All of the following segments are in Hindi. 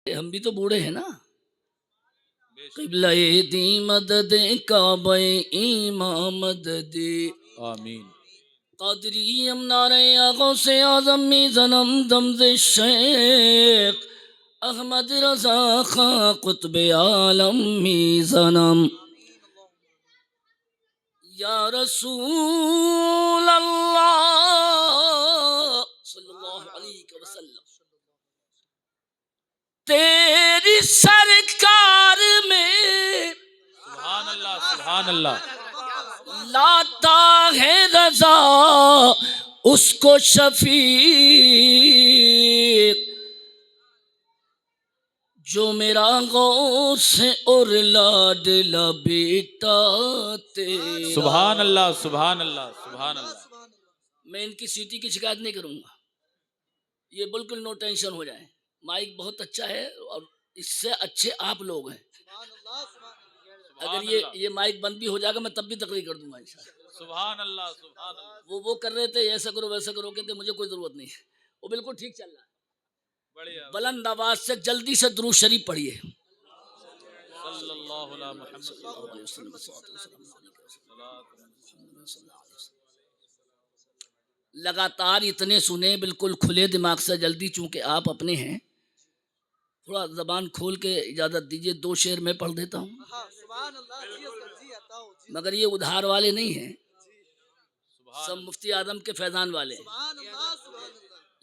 हम भी तो बूढ़े हैं ना। क़िबला दी मदद काबे इमाम मदद आमीन। क़ादरी हम नारे आगों से आज़म में जन्म दमज़ शेख अहमद रज़ा खां कुतुब आलम में जन्म या रसूल अल्लाह सल्लल्लाहु अलैहि वसल्लम तेरी सरकार में सुभान अल्लाह, सुभान अल्लाह। लाता है रजा उसको शफीक जो मेरा गौस है और लाडला बेटा तेरा। सुभान अल्लाह, सुभान अल्लाह, सुभान अल्लाह। मैं इनकी सीटी की शिकायत नहीं करूंगा, ये बिल्कुल नो टेंशन हो जाए। माइक बहुत अच्छा है और इससे अच्छे आप लोग हैं। अगर ये माइक बंद भी हो जाएगा मैं तब भी तकरीर कर दूंगा इंशाअल्लाह। सुभान अल्लाह, सुभान अल्लाह। वो कर रहे थे ऐसा करो वैसा करो, कहते मुझे कोई जरूरत नहीं है, वो बिल्कुल ठीक चल रहा है। बढ़िया। बुलंद आवाज से जल्दी से दुरूद शरीफ पढ़िए। सल्लल्लाहु अलैहि वसल्लम। लगातार इतने सुने बिल्कुल खुले दिमाग से जल्दी, चूंकि आप अपने हैं, थोड़ा जबान खोल के इजाजत दीजिए। 2 शेर मैं पढ़ देता हूँ, मगर ये उधार वाले नहीं हैं, सब मुफ्ती आदम के फैजान वाले हैं।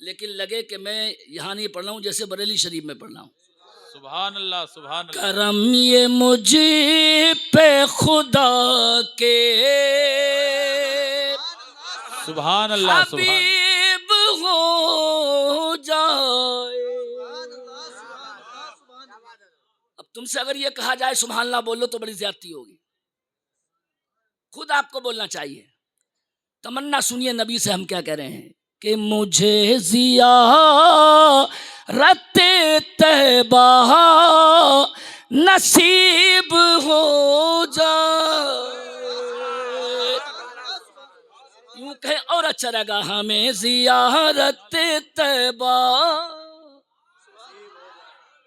लेकिन लगे कि मैं यहाँ नहीं पढ़ रहा हूँ, जैसे बरेली शरीफ में पढ़ रहा हूँ। सुभान अल्लाह, सुभान अल्लाह। करम ये मुझे पे खुदा के सुभान अल्लाह, हबीब हो जाए। अब तुमसे अगर ये कहा जाए सुभान अल्लाह बोलो तो बड़ी ज्यादती होगी, खुद आपको बोलना चाहिए। तमन्ना सुनिए नबी से हम क्या कह रहे हैं कि मुझे ज़ियारत तैबा नसीब हो जाए। यूं कहे और अच्छा रहेगा, हमें ज़ियारत तैबा।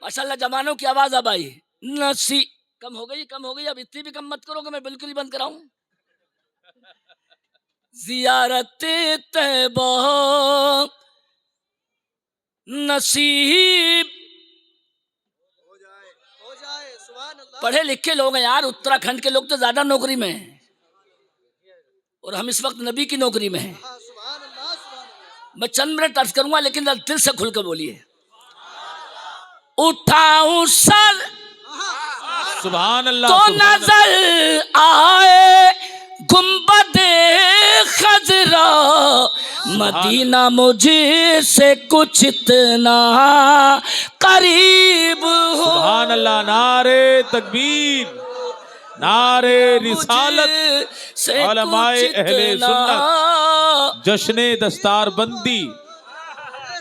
माशाल्लाह जवानों की आवाज अब आई। नसी कम हो गई, कम हो गई, अब इतनी भी कम मत करो कि मैं बिल्कुल ही बंद कराऊं। ज़ियारत तैबा नसीब हो जाए। पढ़े लिखे लोग हैं यार, उत्तराखंड के लोग तो ज्यादा नौकरी में हैं और हम इस वक्त नबी की नौकरी में हैं। मैं चंद मिनट अर्ज करूंगा, लेकिन दिल से खुल कर बोलिए। उठाऊं सर सुभान अल्लाह, तो नजर आए गुंबदे खजरा, मदीना मुझे से कुछ इतना करीब हो। सुभान अल्लाह। नारे तकबीर, नारे रिसालत, उलमाए अहले सुन्नत, जश्ने दस्तार बंदी,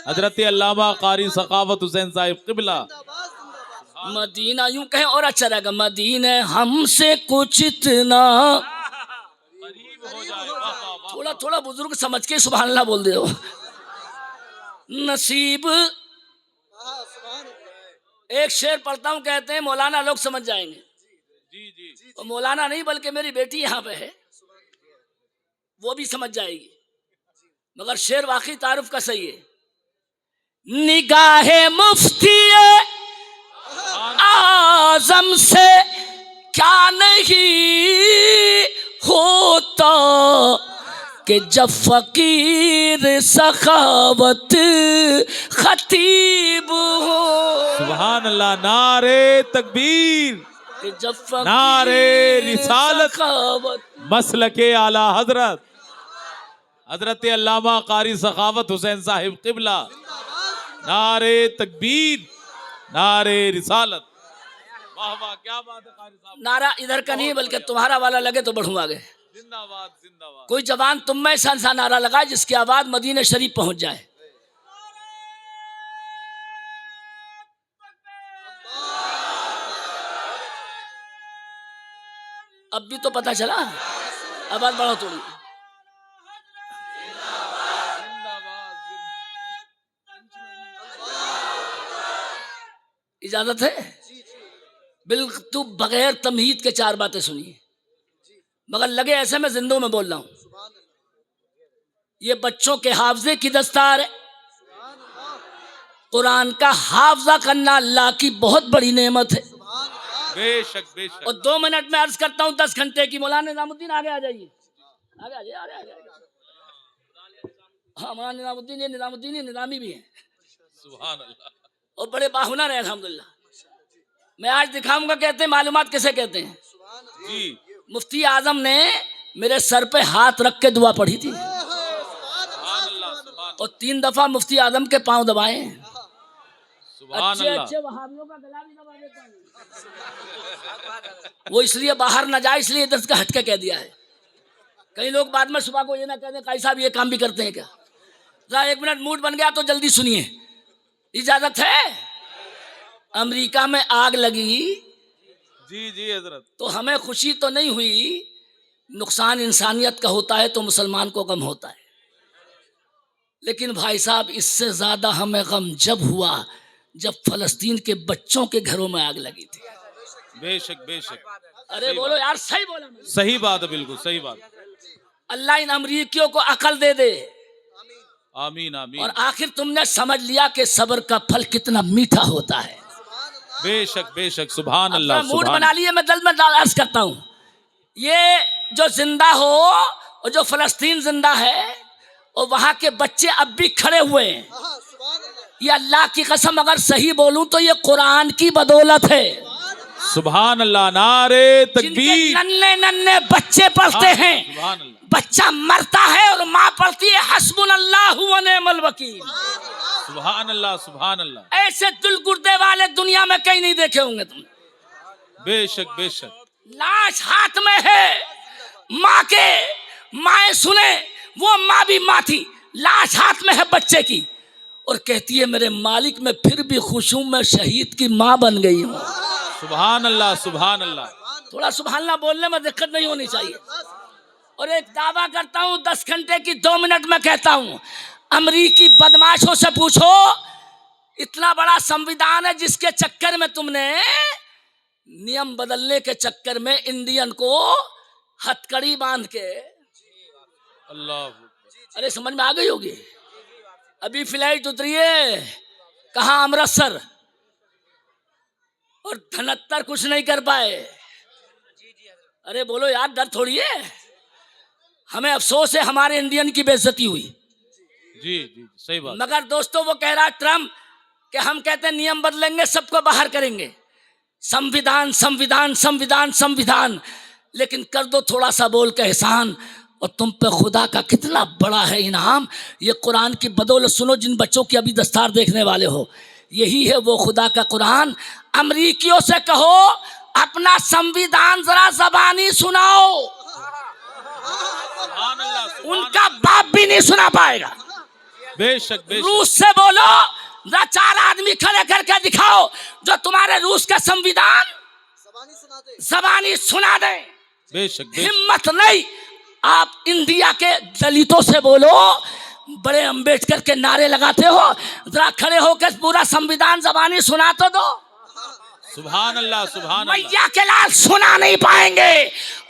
हजरत अल्लामा कारी सखावत हुसैन साहिब क़िबला। मदीना यूं कहें और अच्छा रहेगा, मदीना हमसे कुछ इतना थोड़ा थोड़ा बुजुर्ग समझ के सुभान अल्लाह बोल दे हो। नसीब एक शेर पढ़ता हूँ, कहते हैं मौलाना लोग समझ जाएंगे। जी जी। और मौलाना नहीं बल्कि मेरी बेटी यहाँ पे है, वो भी समझ जाएगी, मगर शेर वाकई तारुफ का सही है। निगाहे मुफ्ती आजम से क्या नहीं होता कि जब फकीर सखावत खतीब हो। सुभान अल्लाह। नारे तकबीर, कि जब नारे रिसालत, सखावत मसलके आला हजरत हजरत अल्लामा कारी सखावत हुसैन साहिब क़िबला। नारे तकबीर, नारे रिसालत। वाह वाह, क्या बात है कारी साहब। नारा इधर का नहीं बल्कि तुम्हारा वाला लगे तो बढ़ूं आगे। जिंदाबाद, जिंदाबाद। कोई जवान तुम में सा नारा लगाए जिसकी आवाज मदीना शरीफ पहुंच जाए। अब भी तो पता चला, आवाज बढ़ाओ थोड़ी। इजाजत है? बिल्कुल बगैर तमहीद के 4 बातें सुनिए, मगर लगे ऐसे मैं जिंदों में बोल रहा हूं। ये बच्चों के हाफजे की दस्तार है। कुरान का हाफजा करना अल्लाह की बहुत बड़ी नेमत है। बेशक बेशक। और 2 मिनट में अर्ज करता हूं 10 घंटे की। मौलाना निजामुद्दीन आगे आ जाइए, आगे आ जाइए, आगे। हाँ, मौलाना निजामुद्दीन, ये निजामुद्दीन ये निजामी भी है, सुभान अल्लाह। और बड़े बाहुनर है अल्हम्दुलिल्लाह। मैं आज दिखाऊंगा कहते हैं मालूमात किसे कहते हैं। जी। मुफ्ती आजम ने मेरे सर पे हाथ रख के दुआ पढ़ी थी, और 3 दफा मुफ्ती आजम के पांव दबाए। अच्छे वहाबियों का गला भी दबा देता हूं। वो इसलिए बाहर न जाए, इसलिए इधर का हटके कह दिया है। कई लोग बाद में सुबह को ये ना कहते कई साहब ये काम भी करते हैं क्या। जरा 1 मिनट मूड बन गया तो जल्दी सुनिए, इजाजत है? अमेरिका में आग लगी, जी जी हजरत, तो हमें खुशी तो नहीं हुई, नुकसान इंसानियत का होता है तो मुसलमान को गम होता है। लेकिन भाई साहब इससे ज्यादा हमें गम जब हुआ जब फलस्तीन के बच्चों के घरों में आग लगी थी। बेशक बेशक। अरे बोलो यार, सही बोला। सही बात है, बिल्कुल सही बात। अल्लाह इन अमरीकियों को अकल दे दे। आमीन आमीन। और आखिर तुमने समझ लिया कि सब्र का फल कितना मीठा होता है। बेशक बेशक। सुभान अल्लाह। मूड बना लिए, मैं जल्द में अर्ज करता हूँ। ये जो जिंदा हो और जो फलस्तीन जिंदा है और वहां के बच्चे अब भी खड़े हुए हैं, ये अल्लाह की कसम अगर सही बोलूं तो ये कुरान की बदौलत है। सुभान अल्लाह। नारे तकबीर। नन्हे नन्हे बच्चे पढ़ते हैं, सुभान अल्लाह। बच्चा मरता है और माँ पढ़ती है हस्बुनल्लाहु व निअमल वकील। सुभान अल्लाह सुभान अल्लाह। ऐसे दिल गुर्दे वाले दुनिया में कहीं नहीं देखे होंगे तुम। बेशक बेशक। लाश हाथ में है माँ के, माए सुने, वो माँ भी माँ थी, लाश हाथ में है बच्चे की, और कहती है मेरे मालिक मैं फिर भी खुश हूं, मैं शहीद की माँ बन गई हूँ। सुभान अल्लाह सुभान अल्लाह। थोड़ा सुभान अल्लाह बोलने में दिक्कत नहीं होनी चाहिए। और एक दावा करता हूँ 10 घंटे की 2 मिनट में कहता हूँ, अमरीकी बदमाशों से पूछो, इतना बड़ा संविधान है जिसके चक्कर में तुमने नियम बदलने के चक्कर में इंडियन को हथकड़ी बांध के, अल्लाह, अरे समझ में आ गई होगी। अभी फ्लाइट उतरी है कहाँ, अमृतसर, और 73 कुछ नहीं कर पाए। अरे बोलो यार, डर थोड़ी है। हमें अफसोस है हमारे इंडियन की बेइज्जती हुई। जी जी सही बात। मगर दोस्तों वो कह रहा ट्रम्प कि हम कहते हैं नियम बदलेंगे, सबको बाहर करेंगे, संविधान संविधान संविधान संविधान, लेकिन कर दो थोड़ा सा बोल के एहसान, और तुम पे खुदा का कितना बड़ा है इनाम। ये कुरान की बदौलत सुनो, जिन बच्चों की अभी दस्तार देखने वाले हो, यही है वो खुदा का कुरान। अमरीकियों से कहो अपना संविधान जरा ज़बानी सुनाओ, उनका बाप भी नहीं सुना पाएगा। बेशक बेशक। रूस से बोलो, 4 आदमी खड़े करके दिखाओ जो तुम्हारे रूस का संविधान ज़बानी सुना दे। बेशक। हिम्मत नहीं। आप इंडिया के दलितों से बोलो, बड़े अम्बेडकर के नारे लगाते हो, जरा खड़े होकर पूरा संविधान ज़बानी सुना तो दो। सुभान अल्लाह सुभान अल्लाह। मैया के लाल सुना नहीं पाएंगे।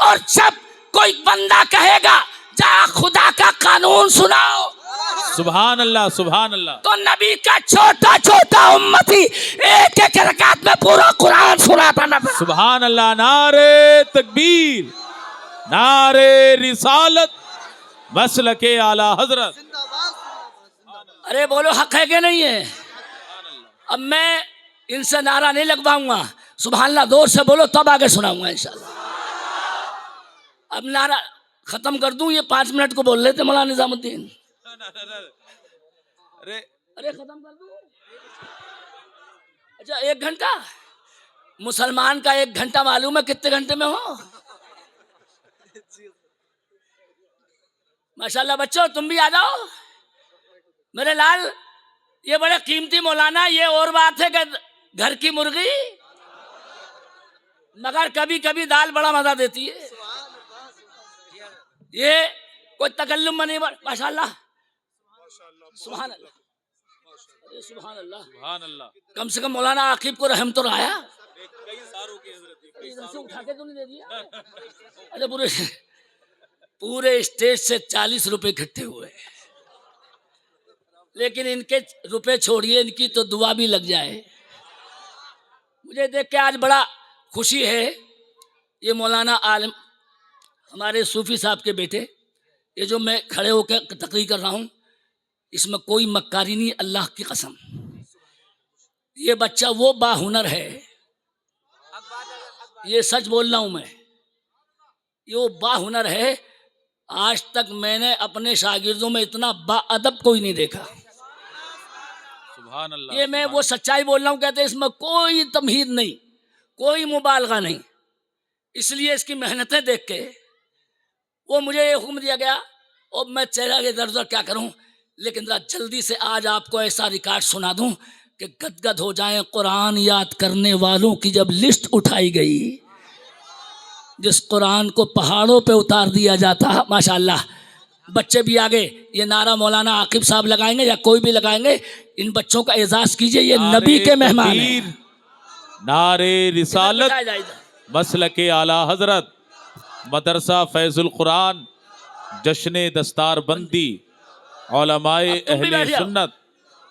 और जब कोई बंदा कहेगा जा खुदा का कानून सुनाओ, सुभान अल्लाह सुभान अल्लाह, तो नबी का छोटा छोटा उम्मती एक एक रकात में पूरा कुरान सुनाता नबी। सुभान अल्लाह। नारे तकबीर, नारे रिसालत, मसलके आला हजरत। अरे बोलो हक है कि नहीं है। अब मैं इनसे नारा नहीं लगवाऊंगा, सुभान अल्लाह जोर से बोलो तब आगे सुनाऊंगा इंशाल्लाह। अब नारा खत्म कर दूं, ये 5 मिनट को बोल लेते मौलाना निजामुद्दीन। अरे खत्म कर दूं। अच्छा 1 घंटा, मुसलमान का 1 घंटा मालूम है कितने घंटे में हो। माशाल्लाह बच्चों तुम भी आ जाओ मेरे लाल। ये बड़े कीमती मौलाना, ये और बात है कि घर की मुर्गी, मगर कभी कभी दाल बड़ा मजा देती है। ये कोई तकल्लुम नहीं, माशाल्लाह सुभान अल्लाह। सुभान अल्लाह। सुभान अल्लाह। कम से कम मौलाना आकिब को रहम तो आया। कई सारों के हजरत, इधर से उठा के तो नहीं दे दिया? अरे पूरे पूरे स्टेज से 40 रुपए इकट्ठे हुए, लेकिन इनके रुपए छोड़िए, इनकी तो दुआ भी लग जाए। मुझे देख के आज बड़ा खुशी है। ये मौलाना आलिम हमारे सूफी साहब के बेटे, ये जो मैं खड़े होकर तकरीर कर रहा हूँ, इसमें कोई मक्कारी नहीं, अल्लाह की कसम। ये बच्चा वो बाहुनर है, ये सच बोल रहा हूँ मैं, ये वो बाहुनर है। आज तक मैंने अपने शागिर्दों में इतना बाअदब कोई नहीं देखा। सुभान अल्लाह। ये मैं वो सच्चाई बोल रहा हूँ, कहते हैं इसमें कोई तमहीद नहीं, कोई मुबालगा नहीं। इसलिए इसकी मेहनतें देख के वो मुझे ये हुक्म दिया गया, और मैं चेहरा के दर क्या करूं, लेकिन जरा जल्दी से आज आपको ऐसा रिकॉर्ड सुना दूं कि गदगद हो जाएं। कुरान याद करने वालों की जब लिस्ट उठाई गई, जिस कुरान को पहाड़ों पे उतार दिया जाता, माशाअल्लाह बच्चे भी आगे, ये नारा मौलाना आकिब साहब लगाएंगे या कोई भी लगाएंगे, इन बच्चों का एजाज कीजिए, ये नबी के मेहमान हैं। नारे रिसालत, बताया जाए मसलके आला हजरत, मदरसा फैजुल कुरान, जश्न दस्तार बंदी, उलमाए अब तुम भी अहले बैठ जाओ। सुन्नत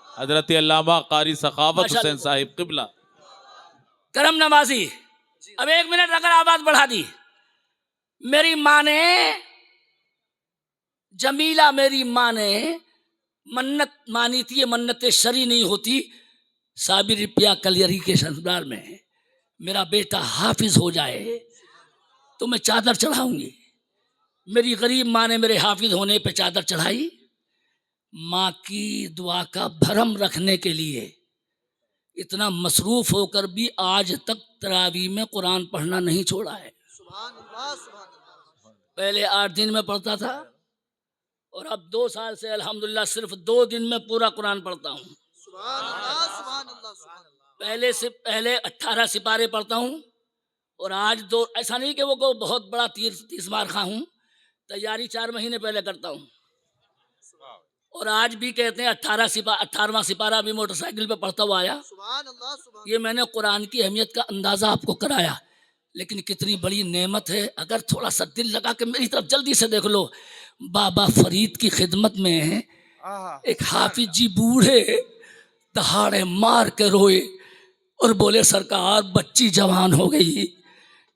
हजरत अल्लामा कारी सखावत माशाअल्लाह। हुसैन साहिब किबला। करम नवाजी। अब 1 मिनट अगर आवाज बढ़ा दी, मेरी माँ ने, जमीला मेरी माँ ने मन्नत मानी थी, ये मन्नत शरी नहीं होती। साबिर रुपया कलियरी के ससुराल में मेरा बेटा हाफिज हो जाए तो मैं चादर चढ़ाऊंगी। मेरी गरीब माँ ने मेरे हाफिज होने पे चादर चढ़ाई। माँ की दुआ का भरम रखने के लिए इतना मसरूफ होकर भी आज तक तरावी में कुरान पढ़ना नहीं छोड़ा है। पहले 8 दिन में पढ़ता था, और अब 2 साल से अल्हम्दुलिल्लाह सिर्फ 2 दिन में पूरा कुरान पढ़ता हूँ। पहले 18 सिपारे पढ़ता हूँ, और आज 2। ऐसा नहीं कि वो को बहुत बड़ा 30 मार खा हूँ, तैयारी 4 महीने पहले करता हूँ। और आज भी कहते हैं 18वां सिपारा भी मोटरसाइकिल पे पढ़ता हुआ आया। ये मैंने कुरान की अहमियत का अंदाज़ा आपको कराया, लेकिन कितनी बड़ी नेमत है। अगर थोड़ा सा दिल लगा के मेरी तरफ जल्दी से देख लो, बाबा फरीद की खिदमत में एक हाफिज जी बूढ़े दहाड़े मार के रोए और बोले, सरकार बच्ची जवान हो गई,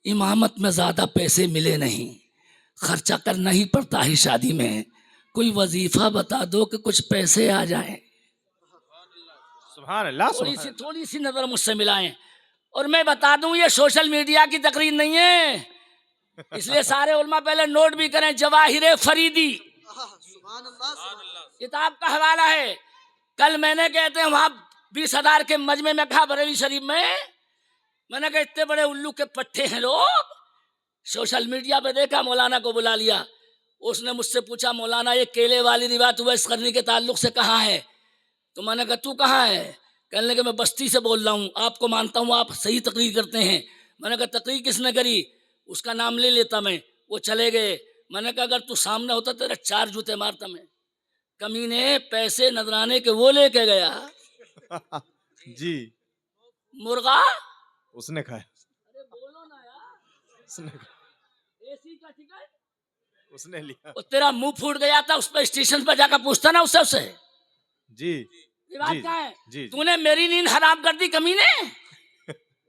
इमामत में ज़्यादा पैसे मिले नहीं, खर्चा करना ही पड़ता है शादी में, कोई वजीफा बता दो कि कुछ पैसे आ जाएं। सुभान अल्लाह। थोड़ी सी नजर मुझसे मिलाएं। और मैं बता दूं, ये सोशल मीडिया की तकरीर नहीं है, इसलिए सारे उलमा पहले नोट भी करें। जवाहिर फरीदी किताब का हवाला है। कल मैंने कहते हैं वहां 20,000 के मजमे में कहा, बरेली शरीफ में, मैंने कहा इतने बड़े उल्लू के पट्टे हैं लोग। सोशल मीडिया पे देखा, मौलाना को बुला लिया। उसने मुझसे पूछा, मौलाना ये केले वाली रिवायत वैस करने के ताल्लुक से कहाँ है? तो मैंने कहा तू कहाँ है? कहने लगे मैं बस्ती से बोल रहा हूँ, आपको मानता हूँ आप सही तकरीर करते हैं। मैंने कहा तकरीर किसने करी? उसका नाम ले लेता मैं। वो चले गए। मैंने कहा अगर तू सामने होता तेरे 4 जूते मारता मैं। कमीने पैसे नजराने के वो लेके गया जी, मुर्गा उसने खाया। अरे बोलो ना यार, उसने खाया, एसी का टिकट उसने लिया। वो तेरा मुंह फूट गया था, उस पर स्टेशन पर जाकर पूछता ना उससे जी ये बात जी क्या है? जी। तूने मेरी नींद हराम कर दी कमीने।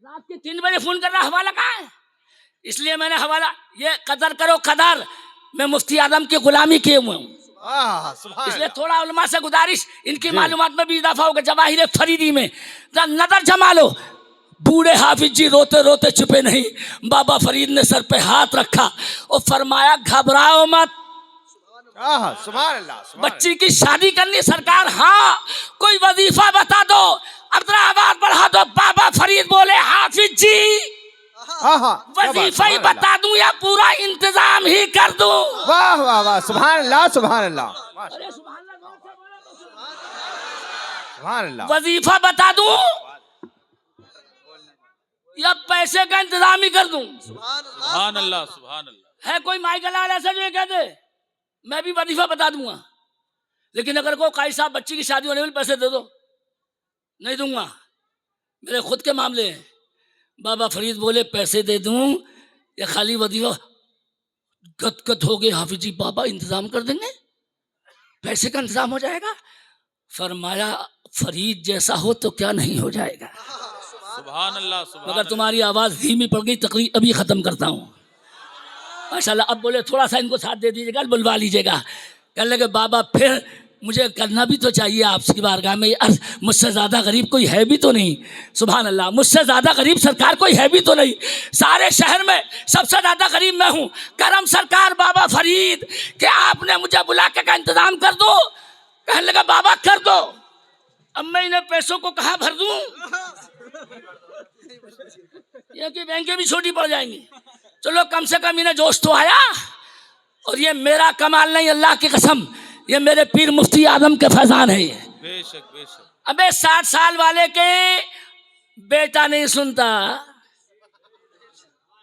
रात के 3 बजे फोन कर रहा, हवाला कहाँ है? इसलिए मैंने हवाला, ये कदर करो कदर, मैं मुफ्ती आदम की गुलामी किए हुए हूँ। सुभान इसलिए अल्लाह। थोड़ा उलमा से गुजारिश, इनकी मालूमात में भी इजाफा होगा। जवाहिर फरीदी में नजर जमा लो, बूढ़े हाफिज जी रोते रोते चुपे नहीं। बाबा फरीद ने सर पे हाथ रखा और फरमाया घबराओ मत, सुभान अल्लाह। बच्ची की शादी करनी सरकार, हाँ कोई वजीफा बता दो। अब जरा आवाज बढ़ा दो। बाबा फरीद बोले हाफिज जी वजीफा ही बता दूं या पूरा इंतजाम ही कर दूं? वाह वाह वाह, सुभान अल्लाह सुभान अल्लाह अरे सुभान अल्लाह, सुभान अल्लाह। वजीफा बता दूं या पैसे का इंतजाम ही कर दूं? सुभान अल्लाह सुभान अल्लाह। है कोई माई गलाल ऐसा जो ये कह दे मैं भी वजीफा बता दूंगा? लेकिन अगर को काई साहब बच्ची की शादी होने में पैसे दे दो, नहीं दूंगा, मेरे खुद के मामले हैं। बाबा फरीद बोले पैसे दे दूं या खाली वजीफा? गदगद हो गए हाफिज जी, बाबा इंतजाम कर देंगे, पैसे का इंतजाम हो जाएगा। फरमाया फरीद जैसा हो तो क्या नहीं हो जाएगा। सुभान अल्लाह, सुभान मगर तुम्हारी आवाज धीमी पड़ गई, तकरीर अभी खत्म करता हूँ माशाल्लाह। अब बोले थोड़ा सा इनको साथ दे दीजिएगा, बुलवा लीजिएगा। कहने लगे बाबा फिर मुझे करना भी तो चाहिए आपकी बारगाह में अर्ज, मुझसे ज़्यादा गरीब कोई है भी तो नहीं। सुभान अल्लाह, मुझसे ज़्यादा गरीब सरकार कोई है भी तो नहीं। सारे शहर में सबसे ज़्यादा गरीब मैं हूँ। करम सरकार बाबा फरीद कि आपने मुझे बुला के का इंतज़ाम कर दो। कहने लगा बाबा कर दो। अब मैं इन्हें पैसों को कहाँ भर दूँ, ये कि बैंकें भी छोटी पड़ जाएंगी। चलो कम से कम इन्हें जोश तो आया। और ये मेरा कमाल नहीं, अल्लाह की कसम, ये मेरे पीर मुफ्ती आदम के फैजान है। ये बेशक बेशक। अबे 60 साल वाले के बेटा नहीं सुनता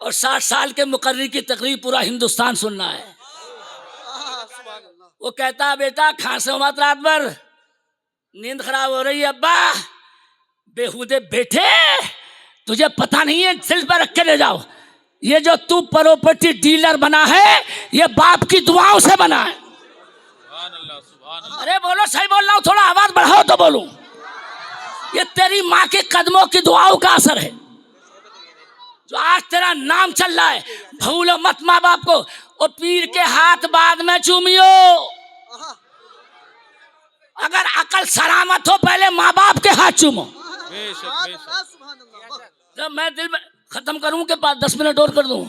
और 60 साल के मुकर्री की तकरीर पूरा हिंदुस्तान सुनना है। वो कहता बेटा खांसो मत रात भर, नींद खराब हो रही है। अब्बा बेहुदे बेटे, तुझे पता नहीं है, सिल पर रख के ले जाओ। ये जो तू प्रॉपर्टी डीलर बना है ये बाप की दुआओं से बना है। सुभान अल्लाह, सुभान अल्लाह। अरे बोलो, सही बोल रहा हूँ, थोड़ा आवाज बढ़ाओ तो बोलूं। ये तेरी माँ के कदमों की दुआओं का असर है जो आज तेरा नाम चल रहा है। भूलो मत माँ बाप को। और पीर के हाथ बाद में चूमियो। अगर अकल सलामत हो पहले माँ बाप के हाथ चूमो। बेशक बेशक। जब मैं दिल में खत्म करूं के बाद 10 मिनट और कर दूं,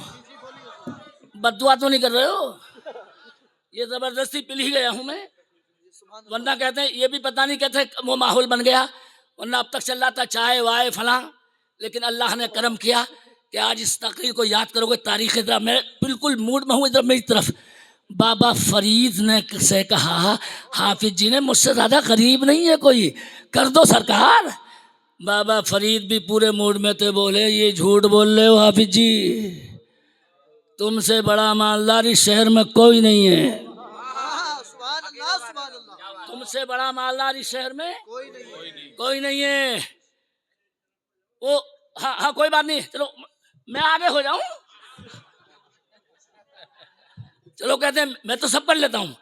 बद्दुआ तो नहीं कर रहे हो? ये जबरदस्ती पिल ही गया हूं मैं, वरना कहते हैं ये भी पता नहीं कहते वो माहौल बन गया, वरना अब तक चल रहा था चाय वाय फला। लेकिन अल्लाह ने करम किया कि आज इस तकरीर को याद करोगे। तारीख इधर मैं बिल्कुल मूड में हूँ, इधर मेरी तरफ। बाबा फरीद ने से कहा हाफिज जी ने मुझसे ज़्यादा गरीब नहीं है कोई, कर दो सरकार। बाबा फरीद भी पूरे मूड में थे, बोले ये झूठ बोल रहे हो हाफिज जी, तुमसे बड़ा मालदार इस शहर में कोई नहीं है। तुमसे बड़ा मालदार इस शहर में कोई नहीं है। वो हाँ हाँ कोई बात नहीं, चलो मैं आगे हो जाऊं। चलो कहते हैं मैं तो सब कर लेता हूँ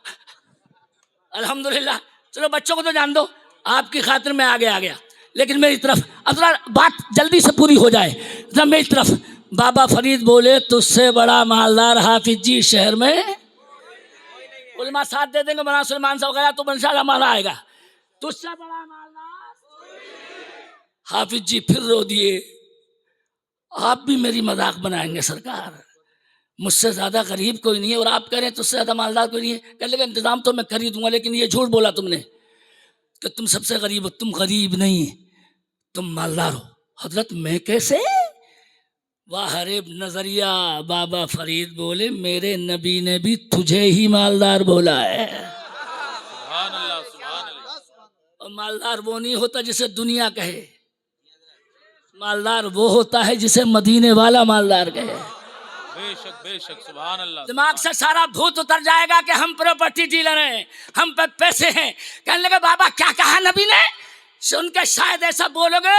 अल्हम्दुलिल्लाह। चलो बच्चों को तो जान दो, आपकी खातिर मैं आगे आ गया। लेकिन मेरी तरफ अतरा बात जल्दी से पूरी हो जाए, जब मेरी तरफ बाबा फरीद बोले तुझसे बड़ा मालदार हाफिज जी शहर में उलमा साथ दे देंगे, मौलाना सुलेमान साहब वगैरह, तो इंशाअल्लाह माना आएगा। तुझसे बड़ा मालदार हाफिज जी फिर रो दिए। आप भी मेरी मजाक बनाएंगे सरकार, मुझसे ज़्यादा गरीब कोई नहीं है और आप कह रहे हैं तुझसे ज़्यादा मालदार कोई नहीं है। कह लेगा इंतज़ाम तो मैं कर ही दूंगा, लेकिन ये झूठ बोला तुमने कि तुम सबसे गरीब हो। तुम गरीब नहीं, तुम मालदार हो। हजरत मैं कैसे? वाह रे नजरिया। बाबा फरीद बोले मेरे नबी ने भी तुझे ही मालदार बोला है। सुभान अल्लाह, सुभान अल्लाह। और मालदार वो नहीं होता जिसे दुनिया कहे, मालदार वो होता है जिसे मदीने वाला मालदार कहे। बेशक बेशक। सुभान अल्लाह। दिमाग से सारा भूत उतर जाएगा कि हम प्रॉपर्टी डीलर हैं, हम पे पैसे हैं। कहने लगे बाबा क्या कहा नबी ने? सुन के शायद ऐसा बोलोगे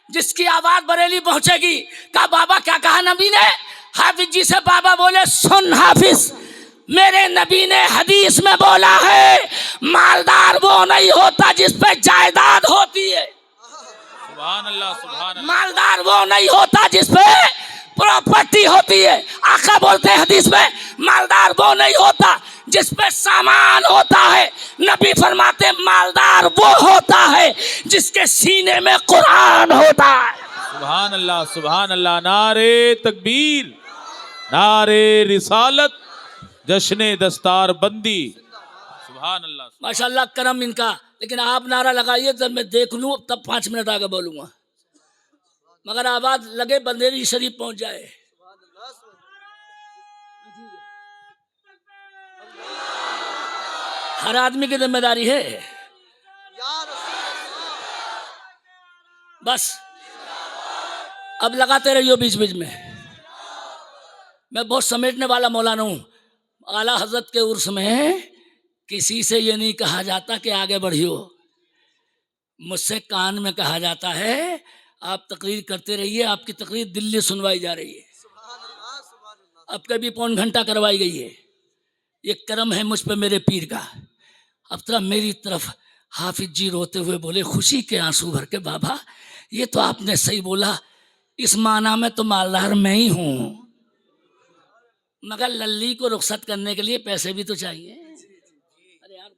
जिसकी आवाज बरेली पहुंचेगी। कहा बाबा क्या कहा नबी ने? हाफिज जी से बाबा बोले सुन हाफिज, मेरे नबी ने हदीस में बोला है मालदार वो नहीं होता जिस पे जायदाद होती है। सुभान अल्लाह, सुभान अल्लाह। मालदार वो नहीं होता जिस पे प्रॉपर्टी होती है। आका बोलते हैं हदीस में मालदार वो नहीं होता जिस पे सामान होता है। नबी फरमाते मालदार वो होता है जिसके सीने में कुरान होता है। सुभान अल्लाह, सुभान अल्लाह। नारे तकबीर, नारे रिसालत, जश्ने दस्तार बंदी। सुभान अल्लाह। माशाल्लाह करम इनका। लेकिन आप नारा लगाइए, जब मैं देख लूँ तब 5 मिनट आगे बोलूँगा, मगर आवाज लगे बंदेरी शरीफ पहुंच जाए। हर आदमी की जिम्मेदारी है। बस अब लगाते रहियो बीच बीच में। मैं बहुत समेटने वाला मौलाना हूँ। आला हजरत के उर्स में किसी से ये नहीं कहा जाता कि आगे बढ़ियो, मुझसे कान में कहा जाता है आप तकरीर करते रहिए, आपकी तकरीर दिल्ली सुनवाई जा रही है, अब कभी पौन घंटा करवाई गई है। ये करम है मुझ पे मेरे पीर का। अब तरह मेरी तरफ हाफिज जी रोते हुए बोले, खुशी के आंसू भर के, बाबा ये तो आपने सही बोला, इस माना में तो मालदार मैं ही हूँ, मगर लल्ली को रुखसत करने के लिए पैसे भी तो चाहिए। अरे यार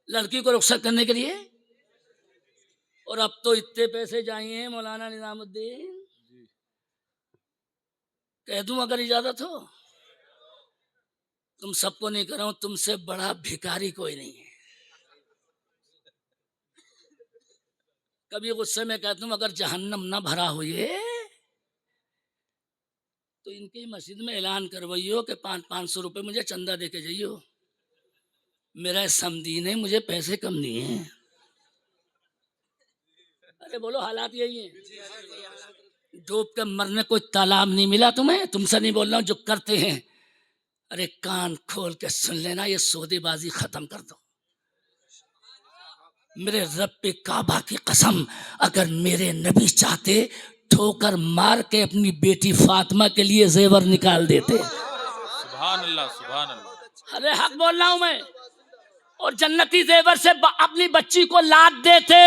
लड़की को रुखसत करने के लिए, और अब तो इतने पैसे चाहिए मौलाना निजामुद्दीन, कह दूं अगर इजाजत हो। तुम सबको नहीं कर रहा हूं, तुमसे बड़ा भिखारी कोई नहीं है। कभी गुस्से में कहता हूं अगर जहन्नम ना भरा हो ये, तो इनकी मस्जिद में ऐलान करवाइयो कि 500 रुपये मुझे चंदा दे के जाइयो। मेरा समदीन है, मुझे पैसे कम नहीं है। अरे बोलो, हालात यही है। डूब के मरने कोई तालाब नहीं मिला तुम्हें, तुमसे नहीं बोल रहा हूं जो करते हैं। अरे कान खोल के सुन लेना, ये सौदेबाजी खत्म कर दो। मेरे रब पे काबा की कसम, अगर मेरे नबी चाहते ठोकर मार के अपनी बेटी फातिमा के लिए जेवर निकाल देते। सुभान अल्लाह, सुभान अल्लाह। अरे हक बोल रहा हूं मैं। और जन्नती जेवर से अपनी बच्ची को लाद देते,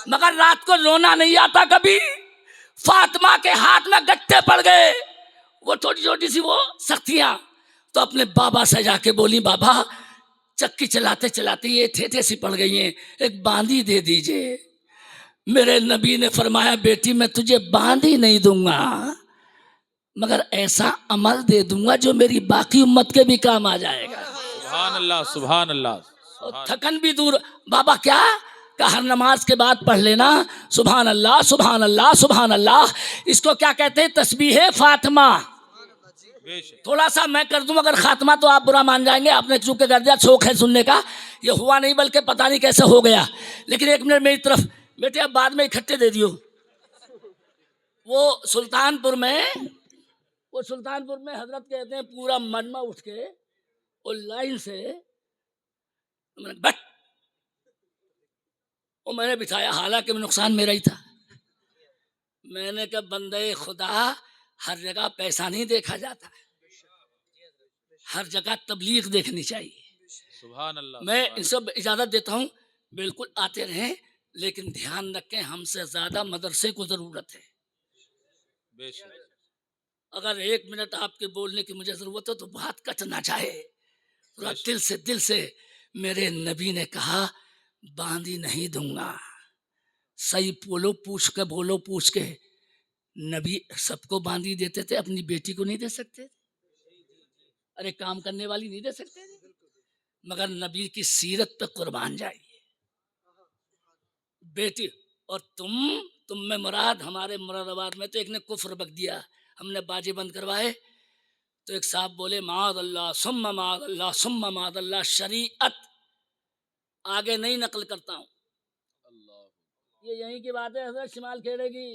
मगर रात को रोना नहीं आता कभी। फातिमा के हाथ में गट्टे पड़ गए, वो छोटी छोटी सी वो सख्तियां, तो अपने बाबा से जाके बोली, बाबा चक्की चलाते चलाते ये ठेठे सी पड़ गई हैं, एक बांदी दे दीजिए। मेरे नबी ने फरमाया, बेटी मैं तुझे बांदी नहीं दूंगा, मगर ऐसा अमल दे दूंगा जो मेरी बाकी उम्मत के भी काम आ जाएगा। सुभान अल्लाह, सुभान अल्लाह। और थकन भी दूर। बाबा क्या का हर नमाज के बाद पढ़ लेना, सुभान अल्लाह सुभान अल्लाह सुभान अल्लाह। इसको क्या कहते हैं? तस्बीह फातिमा। थोड़ा सा मैं कर दूं अगर खात्मा तो आप बुरा मान जाएंगे, आपने चूक कर दिया, शौक है सुनने का, ये हुआ नहीं बल्कि पता नहीं कैसे हो गया। लेकिन एक मिनट मेरी तरफ बेटे, अब बाद में इकट्ठे दे दियो। वो सुल्तानपुर में हजरत कहते हैं पूरा मजमा उठ के और लाइन से बट वो मैंने बिठाया, हालांकि नुकसान मेरा ही था। मैंने कहा बंदे खुदा, हर जगह पैसा नहीं देखा जाता, हर जगह तबलीग देखनी चाहिए। सुभान अल्लाह। मैं इन सब इजाजत देता हूँ, बिल्कुल आते रहें, लेकिन ध्यान रखें हमसे ज्यादा मदरसे को जरूरत है। अगर 1 मिनट आपके बोलने की मुझे जरूरत हो तो बात कटना चाहे, पूरा दिल से मेरे नबी ने कहा बांदी नहीं दूंगा। सही बोलो, पूछ के नबी सबको बांदी देते थे, अपनी बेटी को नहीं दे सकते? अरे काम करने वाली नहीं दे सकते? मगर नबी की सीरत पे कुर्बान जाइए बेटी। और तुम में मुराद, हमारे मुरादाबाद में तो एक ने कुफ्र बक दिया, हमने बाजे बंद करवाए तो एक साहब बोले माद अल्लाह सुम्मा माद अल्लाह सुम्मा माद अल्लाह, शरीअत आगे नहीं नकल करता हूँ, ये यहीं की बात है। हजरत शिमाल खेड़े की,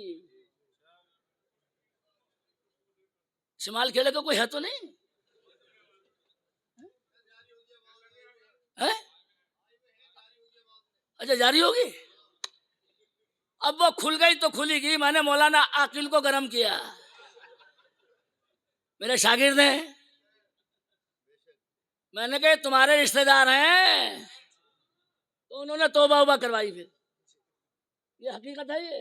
शिमाल खेड़े का कोई है तो नहीं है? अच्छा जारी होगी, अब वो खुल गई तो खुलेगी। मैंने मौलाना आकिल को गर्म किया, मेरे शागिर्द हैं, मैंने कहा तुम्हारे रिश्तेदार हैं, तो उन्होंने तौबा उबा करवाई। फिर ये हकीकत है ये।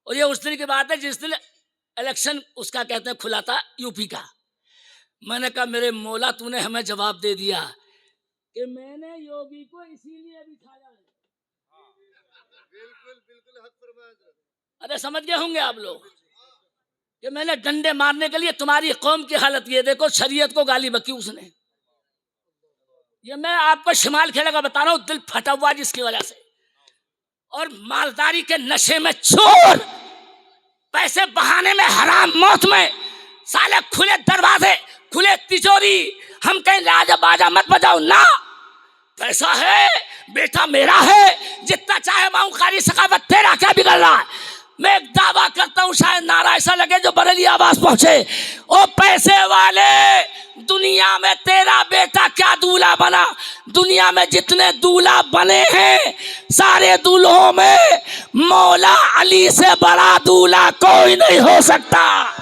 और ये उस दिन की बात है जिस दिन इलेक्शन उसका कहते हैं खुला था यूपी का। मैंने कहा मेरे मौला तूने हमें जवाब दे दिया कि मैंने योगी को इसीलिए बिठाया है। अरे समझ गए होंगे आप लोग कि मैंने डंडे मारने के लिए, तुम्हारी कौम की हालत ये देखो, शरीयत को गाली बकी उसने। ये मैं आपको शिमाल खेड़े का बता रहा हूँ, दिल फटा हुआ जिसकी वजह से, और मालदारी के नशे में चोर, पैसे बहाने में हराम मौत में, साले खुले दरवाजे खुले तिजोरी। हम कहीं राजा बाजा मत बजाओ ना, पैसा है बेटा मेरा है, जितना चाहे माऊं, कारी सखावत तेरा क्या बिगड़ रहा है? मैं एक दावा करता हूं, शायद नारा ऐसा लगे जो बरेली आवाज पहुंचे, ओ पैसे वाले, दुनिया में तेरा बेटा क्या दूल्हा बना? दुनिया में जितने दूल्हा बने हैं सारे दूल्हों में मौला अली से बड़ा दूल्हा कोई नहीं हो सकता।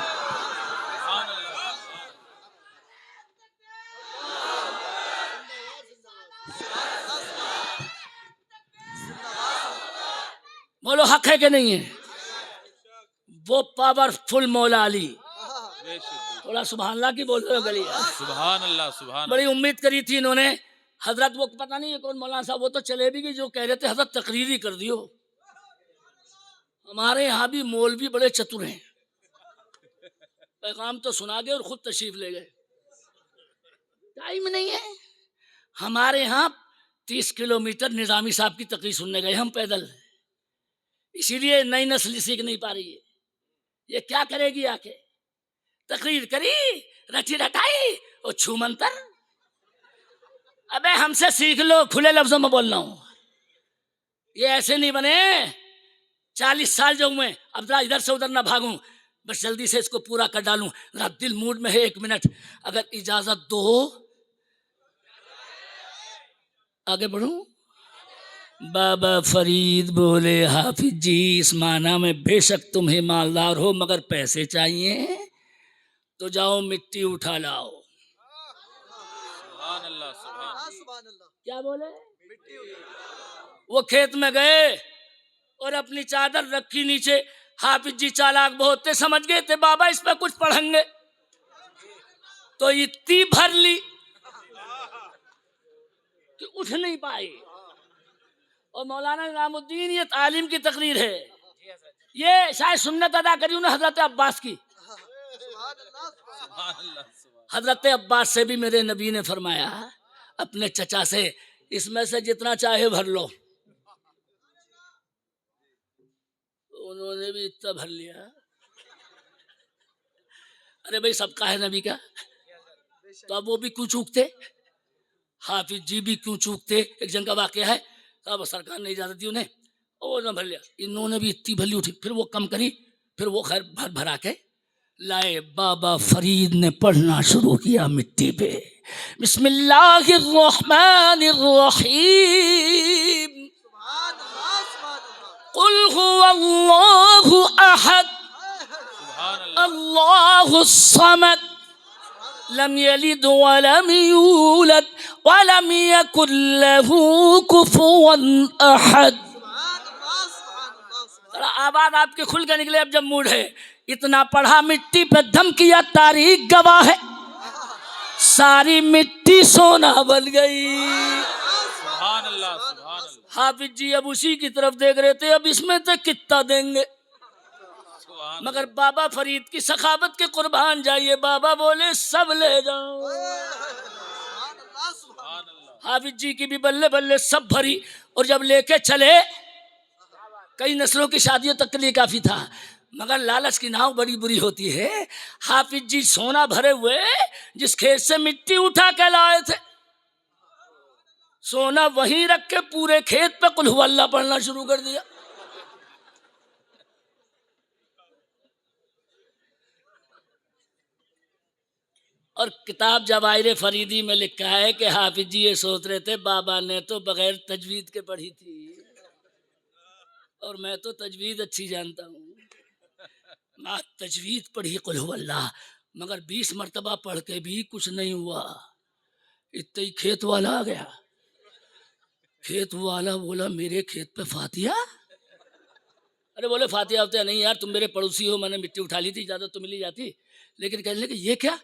बोलो हक है कि नहीं है? वो पावरफुल मौला अली। थोड़ा सुभान अल्लाह की बोल रहे गली। सुभान अल्लाह, सुभान बड़ी उम्मीद करी थी इन्होंने। हजरत वो पता नहीं है कौन मौलाना साहब, वो तो चले भी गए, जो कह रहे थे हजरत तकरीर ही कर दियो। हमारे यहाँ भी मौलवी बड़े चतुर हैं, पैगाम तो सुना गए और खुद तशरीफ ले गए। टाइम नहीं है। हमारे यहाँ 30 किलोमीटर निजामी साहब की तकरीर सुनने गए हम पैदल, इसीलिए नई नस्ल सीख नहीं पा रही है। ये क्या करेगी आके? तकरीर करी, रटी रटाई और छू मंतर। अबे हमसे सीख लो, खुले लफ्जों में बोल रहा हूं। ये ऐसे नहीं बने। 40 साल जो हुए, अब जरा इधर से उधर ना भागूं, बस जल्दी से इसको पूरा कर डालूं। जरा दिल मूड में है, 1 मिनट अगर इजाजत दो आगे बढ़ूं। बाबा फरीद बोले, हाफिज जी इस माना में बेशक तुम्हें मालदार हो मगर पैसे चाहिए तो जाओ मिट्टी उठा लाओ। सुभान अल्लाह, सुभान अल्लाह। क्या बोले? वो खेत में गए और अपनी चादर रखी नीचे। हाफिज जी चालाक बहुत थे, समझ गए थे बाबा इस पे कुछ पढ़ेंगे, तो इतनी भर ली कि उठ नहीं पाई। और मौलाना निजामुद्दीन, ये तालीम की तकरीर है, ये शायद सुन्नत अदा करी उन्होंने हजरत अब्बास की। हजरत अब्बास से भी मेरे नबी ने फरमाया अपने चचा से, इसमें से जितना चाहे भर लो। उन्होंने भी इतना भर लिया। अरे भाई सबका है नबी का, तो अब वो भी क्यों चूकते? हाफिज जी भी क्यों चूकते? एक जन का वाकया है, अब सरकार ने इजाजत दी उन्हें और न भर लिया। इन्होंने भी इतनी भली उठी, फिर वो कम करी, फिर वो खैर भर भरा के लाए। बाबा फरीद ने पढ़ना शुरू किया मिट्टी पे, बिस्मिल्लाहिर्रहमानिर्रहीम, कुल हुवल्लाहु अहद, अल्लाहुस समद, लम यलिद वलम यूलद वलम यकुल लहू कुफुवन अहद। आवाज आपके खुल के निकले अब जब मूड है। इतना पढ़ा, मिट्टी पे दम किया, तारीख गवाह है, सारी मिट्टी सोना बन गई। सुभान अल्लाह, सुभान अल्लाह। हाफिज जी अब उसी की तरफ देख रहे थे, अब इसमें से कितना देंगे? मगर बाबा फरीद की सखावत के कुर्बान जाइए। बाबा बोले सब ले जाओ। हाफिज जी की भी बल्ले बल्ले सब भरी, और जब लेके चले, कई नस्लों की शादियों तक के लिए काफी था, मगर लालच की नाव बड़ी बुरी होती है। हाफिज जी सोना भरे हुए जिस खेत से मिट्टी उठा के लाए थे, सोना वहीं रख के पूरे खेत पे कुल हुवल्लाह पढ़ना शुरू कर दिया। और किताब जवाहिर फरीदी में लिखा है कि हाफिज जी ये सोच रहे थे बाबा ने तो बगैर तजवीद के पढ़ी थी, और मैं तो तजवीद अच्छी जानता हूँ। माँ तजवीद पढ़ी कुल हुवल्लाह, मगर 20 मरतबा पढ़ के भी कुछ नहीं हुआ। इतने ही खेत वाला आ गया। खेत वाला बोला मेरे खेत पे फातिया? अरे बोले फातिया होते नहीं यार, तुम मेरे पड़ोसी हो, मैंने मिट्टी उठा ली थी, इजाजत तो मिली जाती। लेकिन कहने लगे ये क्या?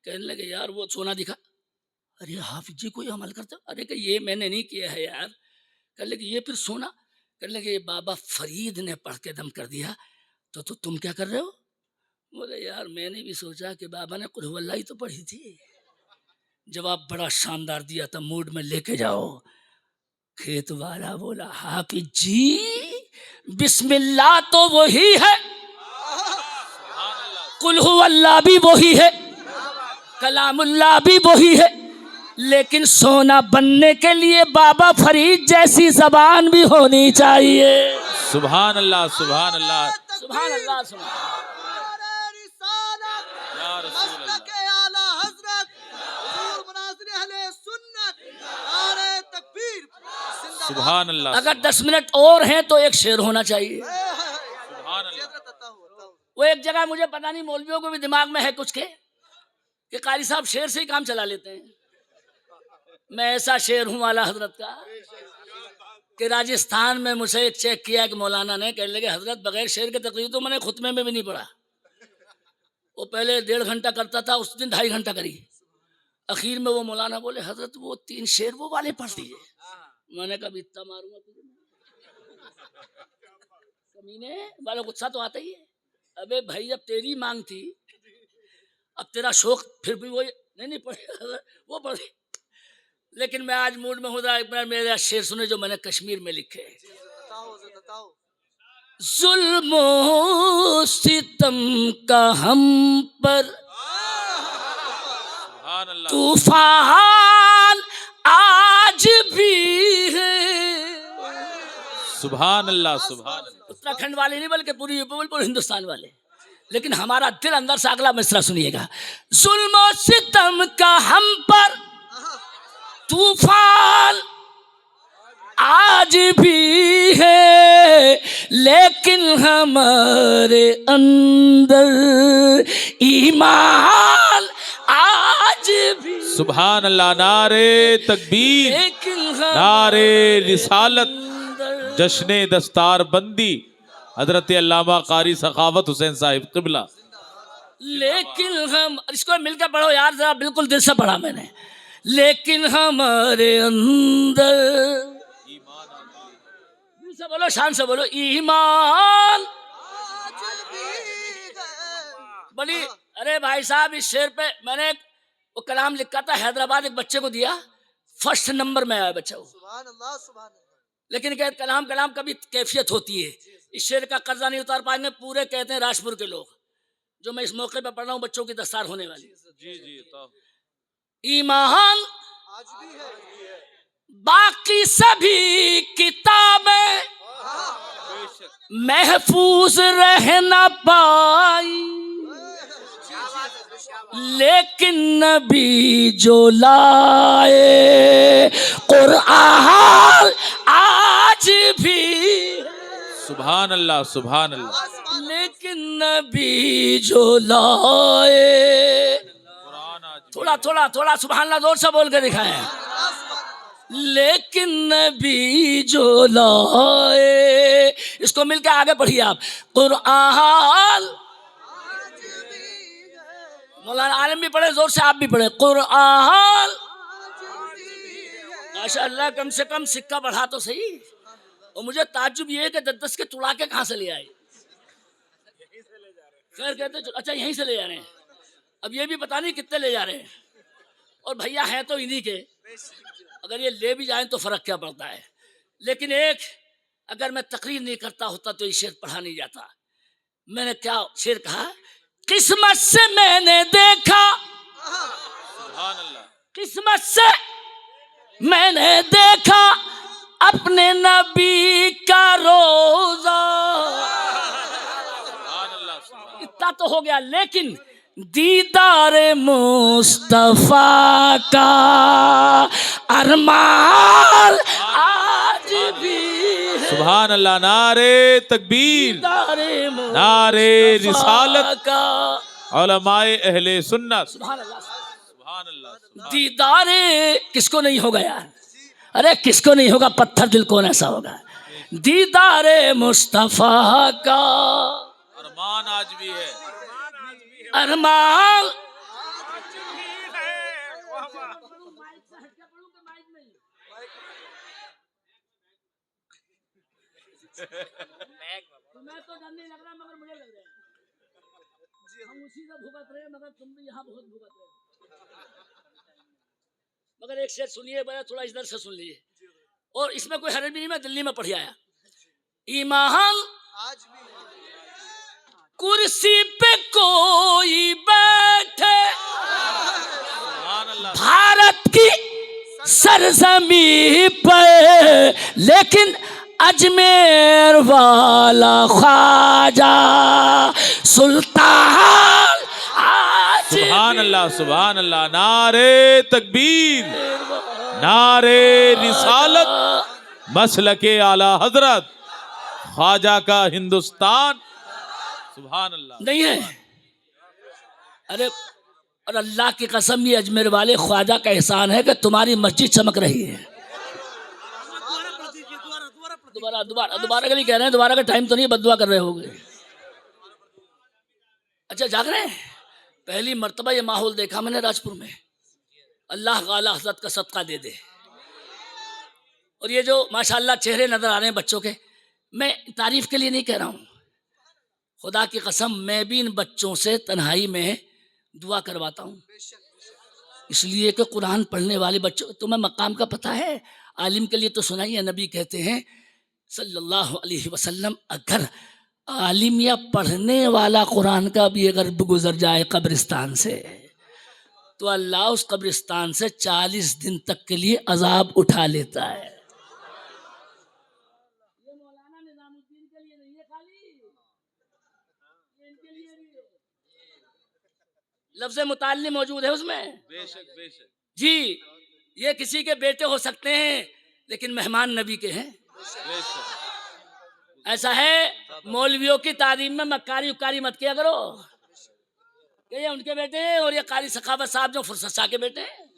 कहने लगे यार वो सोना दिखा। अरे हाफिज जी कोई अमल करते? अरे कि ये मैंने नहीं किया है यार। कहने लगे ये फिर सोना? कहने लगे ये बाबा फरीद ने पढ़ के दम कर दिया, तो तुम क्या कर रहे हो? बोले यार मैंने भी सोचा कि बाबा ने कुल हुवल्लाह ही तो पढ़ी थी। जवाब बड़ा शानदार दिया था, मूड में लेके जाओ। खेत वाला बोला हाफिज जी बिस्मिल्लाह तो वही है, कुल हुवल्लाह भी वही है, कलामुल्लाह भी वही है, लेकिन सोना बनने के लिए बाबा फरीद जैसी जबान भी होनी चाहिए। सुभान अल्लाह, सुभान अल्लाह। सुभान अल्लाह सुभान नारे रिसालत या रसूल अल्लाह। मसलक आला हजरत हुजूर मुनाज़िर अहले सुन्नत नारे तकबीर जिंदाबाद। सुभान अल्लाह। अगर 10 मिनट और हैं तो एक शेर होना चाहिए। सुभान अल्लाह। वो एक जगह मुझे पता नहीं, मौलवियों को भी दिमाग में है कुछ के कि कारी साहब शेर से ही काम चला लेते हैं। मैं ऐसा शेर हूँ आला हजरत का कि राजस्थान में मुझे एक चेक किया कि मौलाना ने कह लगे हजरत बगैर शेर के तकरीर तो मैंने खुतमे में भी नहीं पढ़ा। वो पहले 1.5 घंटा करता था, उस दिन 2.5 घंटा करी। आखिर में वो मौलाना बोले हजरत वो 3 शेर वो वाले पढ़ दीजिए। मैंने कहा इतना मारूंगा तुझे, कमीने वाला गुस्सा तो आता ही है। अबे भाई अब तेरी मांग थी, अब तेरा शौक, फिर भी वो नहीं पढ़े वो पढ़े। लेकिन मैं आज मूड में हूँ, एक बार मेरा शेर सुने जो मैंने कश्मीर में लिखे। जुल्म सितम का हम पर सुभान अल्लाह। तूफान आज भी है। सुभान अल्लाह। सुभान अल्लाह। उत्तराखंड वाले नहीं बल्कि पूरी पूरे हिंदुस्तान वाले। लेकिन हमारा दिल अंदर से अगला मिसरा सुनिएगा। जुल्म और सितम का हम पर तूफान आज भी है, लेकिन हमारे अंदर ईमान आज भी। सुभान अल्लाह। नारे तकबीर, लेकिन नारे रिसालत, जश्ने दस्तार बंदी हजरत अल्लामा कारी सखावत हुसैन साहिब क़िबला। लेकिन हम, इसको मिलकर पढ़ो यार जरा, बिल्कुल दिल से पढ़ा मैंने। लेकिन हमारे अंदर, दिल से बोलो, शान से बोलो, ईमान बड़ी। अरे भाई साहब इस शेर पे मैंने वो कलाम लिखा था, हैदराबाद एक बच्चे को दिया, 1st नंबर में आया बच्चा वो। सुभान अल्लाह सुभान अल्लाह। लेकिन क्या कलाम कभी कैफियत होती है, इस शेर का कर्जा नहीं उतार पाए। पूरे कहते हैं राजपुर के लोग, जो मैं इस मौके पे पढ़ रहा हूँ, बच्चों की दस्तार होने वाली। जी जी। तो आज ईमान भी है। बाकी सभी किताबें महफूज रह न पाई, लेकिन नबी जो लाए कुरआन आज भी। सुभान अल्लाह। सुभान अल्लाह। लेकिन नबी जो लाए, थोड़ा थोड़ा थोड़ा सुभान अल्लाह जोर से बोल के दिखाएं। लेकिन नबी जो लाए, इसको मिलके आगे पढ़िए आप। कुरआन, मौलाना आलम भी पढ़े जोर से, आप भी पढ़े। कुरआन माशाअल्लाह, कम से कम सिक्का बढ़ा तो सही। और मुझे ताज्जुब ये है कि 10 के तुड़ा के कहाँ से ले आए। खैर कहते अच्छा यहीं से ले जा रहे हैं, अब ये भी पता नहीं कितने ले जा रहे हैं। और भैया हैं तो इन्हीं के, अगर ये ले भी जाएं तो फर्क क्या पड़ता है। लेकिन एक, अगर मैं तकरीर नहीं करता होता तो ये शेर पढ़ा नहीं जाता। मैंने क्या शेर कहा, किस्मत से मैंने देखा, सुभान अल्लाह। किस्मत से मैंने देखा अपने नबी का रोजा। इतना तो हो गया, लेकिन दीदार मुस्तफा का अरमान आज भी है। सुभान अल्लाह। नारे तकबीर, नारे रिसालत का उलमाए अहले सुन्नत। सुभान अल्लाह। सुभान अल्लाह। दीदारे किसको नहीं होगा यार, अरे किसको नहीं होगा, पत्थर दिल कौन ऐसा होगा। दीदारे मुस्तफा का अरमान आज भी है। अरमान। तुम्हें तो डर नहीं लग रहा, मगर मुझे लग रहा है। हम उसी से भुगत रहे, मगर तुम भी यहाँ बहुत भुगत रहे। मगर एक शेर सुनिए, बड़ा थोड़ा इधर से सुन लीजिए। और इसमें कोई हरज भी नहीं, मैं दिल्ली में पढ़ आया। ईमान आज भी है। कुर्सी पे कोई बैठे, भारत की सरजमी पर, लेकिन अजमेर वाला ख्वाजा सुल्तान सुभान अल्लाह, सुभान अल्लाह। नारे तकबीर, नारे रिसालत, मसलके आला हजरत, ख्वाजा का हिंदुस्तान। सुभान अल्लाह। नहीं है। अरे और अल्लाह की कसम, ये अजमेर वाले ख्वाजा का एहसान है कि तुम्हारी मस्जिद चमक रही है। दोबारा दोबारा दोबारा के लिए कह रहे हैं, दोबारा का टाइम तो नहीं, बददुआ कर रहे होगे। अच्छा जाग रहे हैं। पहली मर्तबा ये माहौल देखा मैंने राजपुर में। अल्लाह गाला हजरत का सदका दे दे। और ये जो माशाल्लाह चेहरे नजर आ रहे हैं बच्चों के, मैं तारीफ के लिए नहीं कह रहा हूँ, खुदा की कसम मैं भी इन बच्चों से तन्हाई में दुआ करवाता हूँ, इसलिए कि कुरान पढ़ने वाले बच्चों, तुम्हें मकाम का पता है। आलिम के लिए तो सुना ही है, नबी कहते हैं सल्लल्लाहु अलैहि वसल्लम, अगर आलिम या पढ़ने वाला कुरान का भी अगर गुजर जाए कब्रिस्तान से, तो अल्लाह उस कब्रिस्तान से 40 दिन तक के लिए अजाब उठा लेता है। ये मौलाना निजामुद्दीन के लिए नहीं है खाली, ये इनके लिए भी है। लफ्ज़ मुताल्लिम मौजूद है उसमें। बेशक बेशक जी, ये किसी के बेटे हो सकते हैं लेकिन मेहमान नबी के हैं। ऐसा है, मौलवियों की तारीम में मक्कारी उक्कारी मत किया करो, ये उनके बेटे हैं, और ये कारी सखावत साहब जो फुर्सत शाह के बेटे हैं,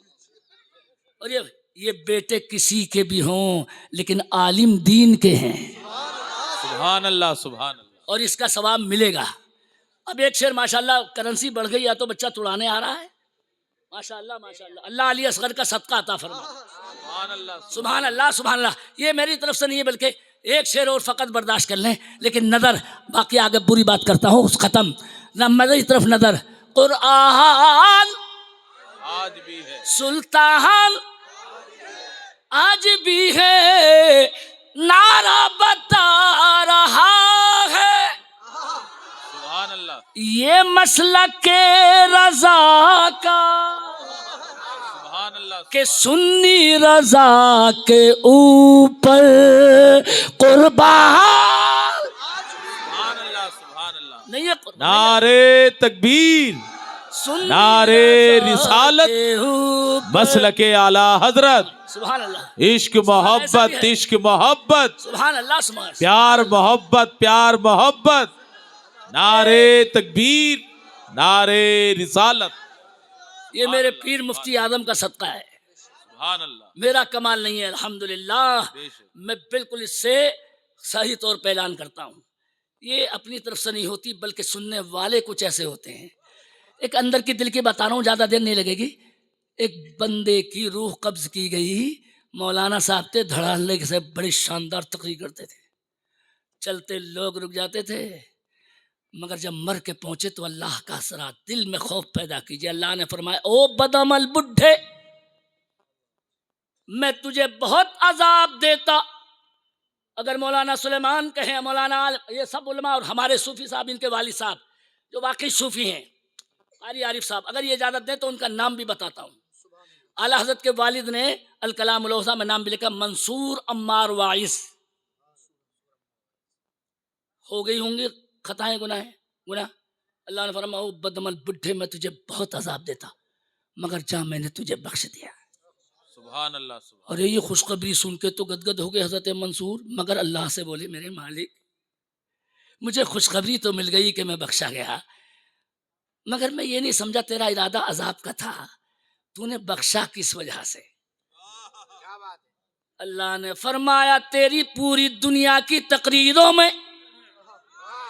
और ये बेटे किसी के भी हों लेकिन आलिम दीन के हैं। सुभान अल्लाह, सुभान अल्लाह। और इसका सवाब मिलेगा। अब एक शेर माशाल्लाह करेंसी बढ़ गई, या तो बच्चा तुड़ाने आ रहा है। माशाल्लाह माशाल्लाह, अल्लाह अली असगर का सदका अता फरमा। सुभान अल्लाह, सुभान अल्लाह, सुभान अल्लाह। ये मेरी तरफ से नहीं है, बल्कि एक शेर और फ़कत बर्दाश्त कर लें, लेकिन नज़र बाकी आगे बुरी बात करता हूँ ख़त्म न, मेरी तरफ नज़र। कुरान आज भी है, सुल्तान आज भी है, नारा बता रहा है, सुभान अल्लाह, ये मसलक के रजा का सुभान अल्लाह, के सुन्नी रजा के ऊपर कुर्बान। सुभान अल्लाह, सुभान अल्लाह। नहीं है नारे तकबीर, सुन्नी नारे रजा रिसालत, के ऊपर। मसलके आला हजरत, सुभान अल्लाह, इश्क मोहब्बत, इश्क मोहब्बत, सुभान अल्लाह, सुभान प्यार मोहब्बत, प्यार मोहब्बत। नारे तकबीर, नारे रिसालत। ये मेरे पीर मुफ्ती आजम का सदका है, सुभान अल्लाह, मेरा कमाल नहीं है। अल्हम्दुलिल्लाह, बेशक। मैं बिल्कुल इससे सही तौर पे ऐलान करता हूँ। ये अपनी तरफ से नहीं होती, बल्कि सुनने वाले कुछ ऐसे होते हैं। एक अंदर की दिल की बता रहा हूँ, ज़्यादा देर नहीं लगेगी। एक बंदे की रूह कब्ज की गई, मौलाना साहब थे, धड़ल्ले से बड़ी शानदार तकरीर करते थे, चलते लोग रुक जाते थे, मगर जब मर के पहुंचे तो अल्लाह का असरा, दिल में खौफ पैदा कीजिए। अल्लाह ने फरमाया, ओ बदअमल बुढ़े, मैं तुझे बहुत अजाब देता। अगर मौलाना सुलेमान कहें, मौलाना ये सब उलमा और हमारे सूफी साहब, इनके वालिद साहब जो वाकई सूफी हैं, कारी आरिफ साहब, अगर ये इजाज़त दें तो उनका नाम भी बताता हूँ। आला हज़रत के वालिद ने अल कलाम उल औसा में नाम भी लिखा, मंसूर अम्मार वाइस। हो गई होंगी खताएं, गुनाह। अल्लाह ने फरमाया, ओ बदअमल बुढ़े, मैं तुझे बहुत अजाब देता, मगर जा मैंने तुझे बख्श दिया। सुभान अल्लाह, सुभान। अरे ये खुशखबरी सुन के तो गदगद हो गए हज़रत मंसूर, मगर अल्लाह से बोले, मेरे मालिक, मुझे खुशखबरी तो मिल गई कि मैं बख्शा गया, मगर मैं ये नहीं समझा तेरा इरादा अजाब का था, तूने बख्शा किस वजह से? अल्लाह ने फरमाया, तेरी पूरी दुनिया की तकरीरों में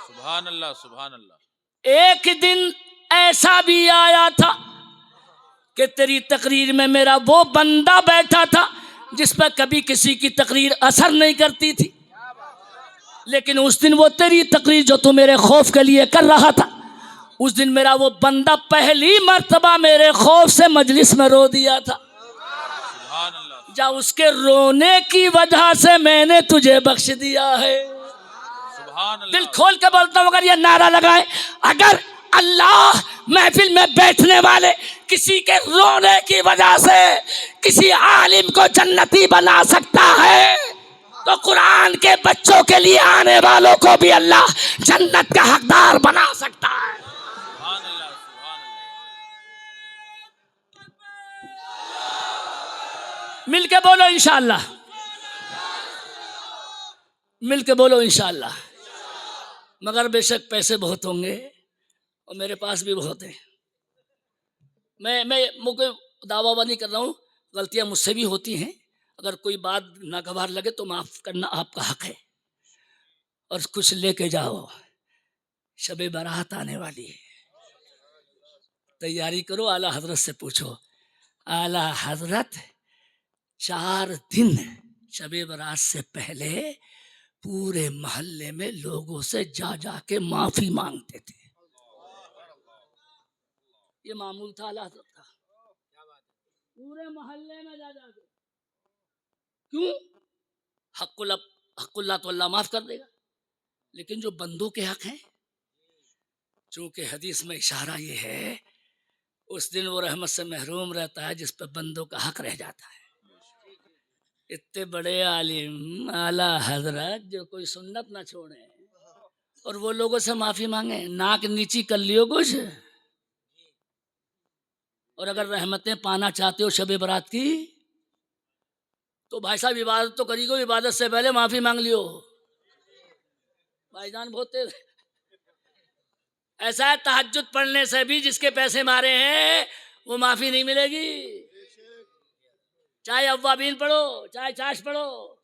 सुभान अल्लाह, सुभान अल्लाह। एक दिन ऐसा भी आया था कि तेरी तकरीर में मेरा वो बंदा बैठा था जिस पर कभी किसी की तकरीर असर नहीं करती थी, लेकिन उस दिन वो तेरी तकरीर जो तू मेरे खौफ के लिए कर रहा था, उस दिन मेरा वो बंदा पहली मर्तबा मेरे खौफ से मजलिस में रो दिया था। सुभान अल्लाह, जा उसके रोने की वजह से मैंने तुझे बख्श दिया है। सुभान अल्लाह। दिल खोल के बोलता हूँ, अगर ये नारा लगाए, अगर अल्लाह महफिल में बैठने वाले किसी के रोने की वजह से किसी आलिम को जन्नती बना सकता है, तो कुरान के बच्चों के लिए आने वालों को भी अल्लाह जन्नत का हकदार बना सकता है। मिलके बोलो इंशाअल्लाह, मिलके बोलो इंशाअल्लाह। मगर बेशक पैसे बहुत होंगे और मेरे पास भी बहुत है। मैं मुझे दावा नहीं कर रहा हूँ, गलतियाँ मुझसे भी होती हैं। अगर कोई बात नागवार लगे तो माफ़ करना आपका हक है। और कुछ लेके जाओ, शबे बारात आने वाली है, तैयारी करो। आला हजरत से पूछो, आला हजरत 4 दिन शबे बारात से पहले पूरे मोहल्ले में लोगों से जा जा के माफी मांगते थे। ये मामूल था आला हजरत का, पूरे मोहल्ले में जा जा के। क्यों? हक़ुल्लाह तो अल्लाह माफ कर देगा, लेकिन जो बंदों के हक हैं, चूंकि हदीस में इशारा ये है, उस दिन वो रहमत से महरूम रहता है जिस पर बंदों का हक रह जाता है। इतने बड़े आलिम आला हजरत जो कोई सुन्नत ना छोड़े और वो लोगों से माफी मांगे, नाक नीची कर लियो कुछ। और अगर रहमतें पाना चाहते हो शबे बारात की, तो भाई साहब इबादत तो करी को, इबादत से पहले माफी मांग लियो। भाईजान बहुत तेज ऐसा है, तहज्जुद पढ़ने से भी जिसके पैसे मारे हैं वो माफी नहीं मिलेगी। चाहे अव्वाबीन पढ़ो, चाहे चाश पढ़ो,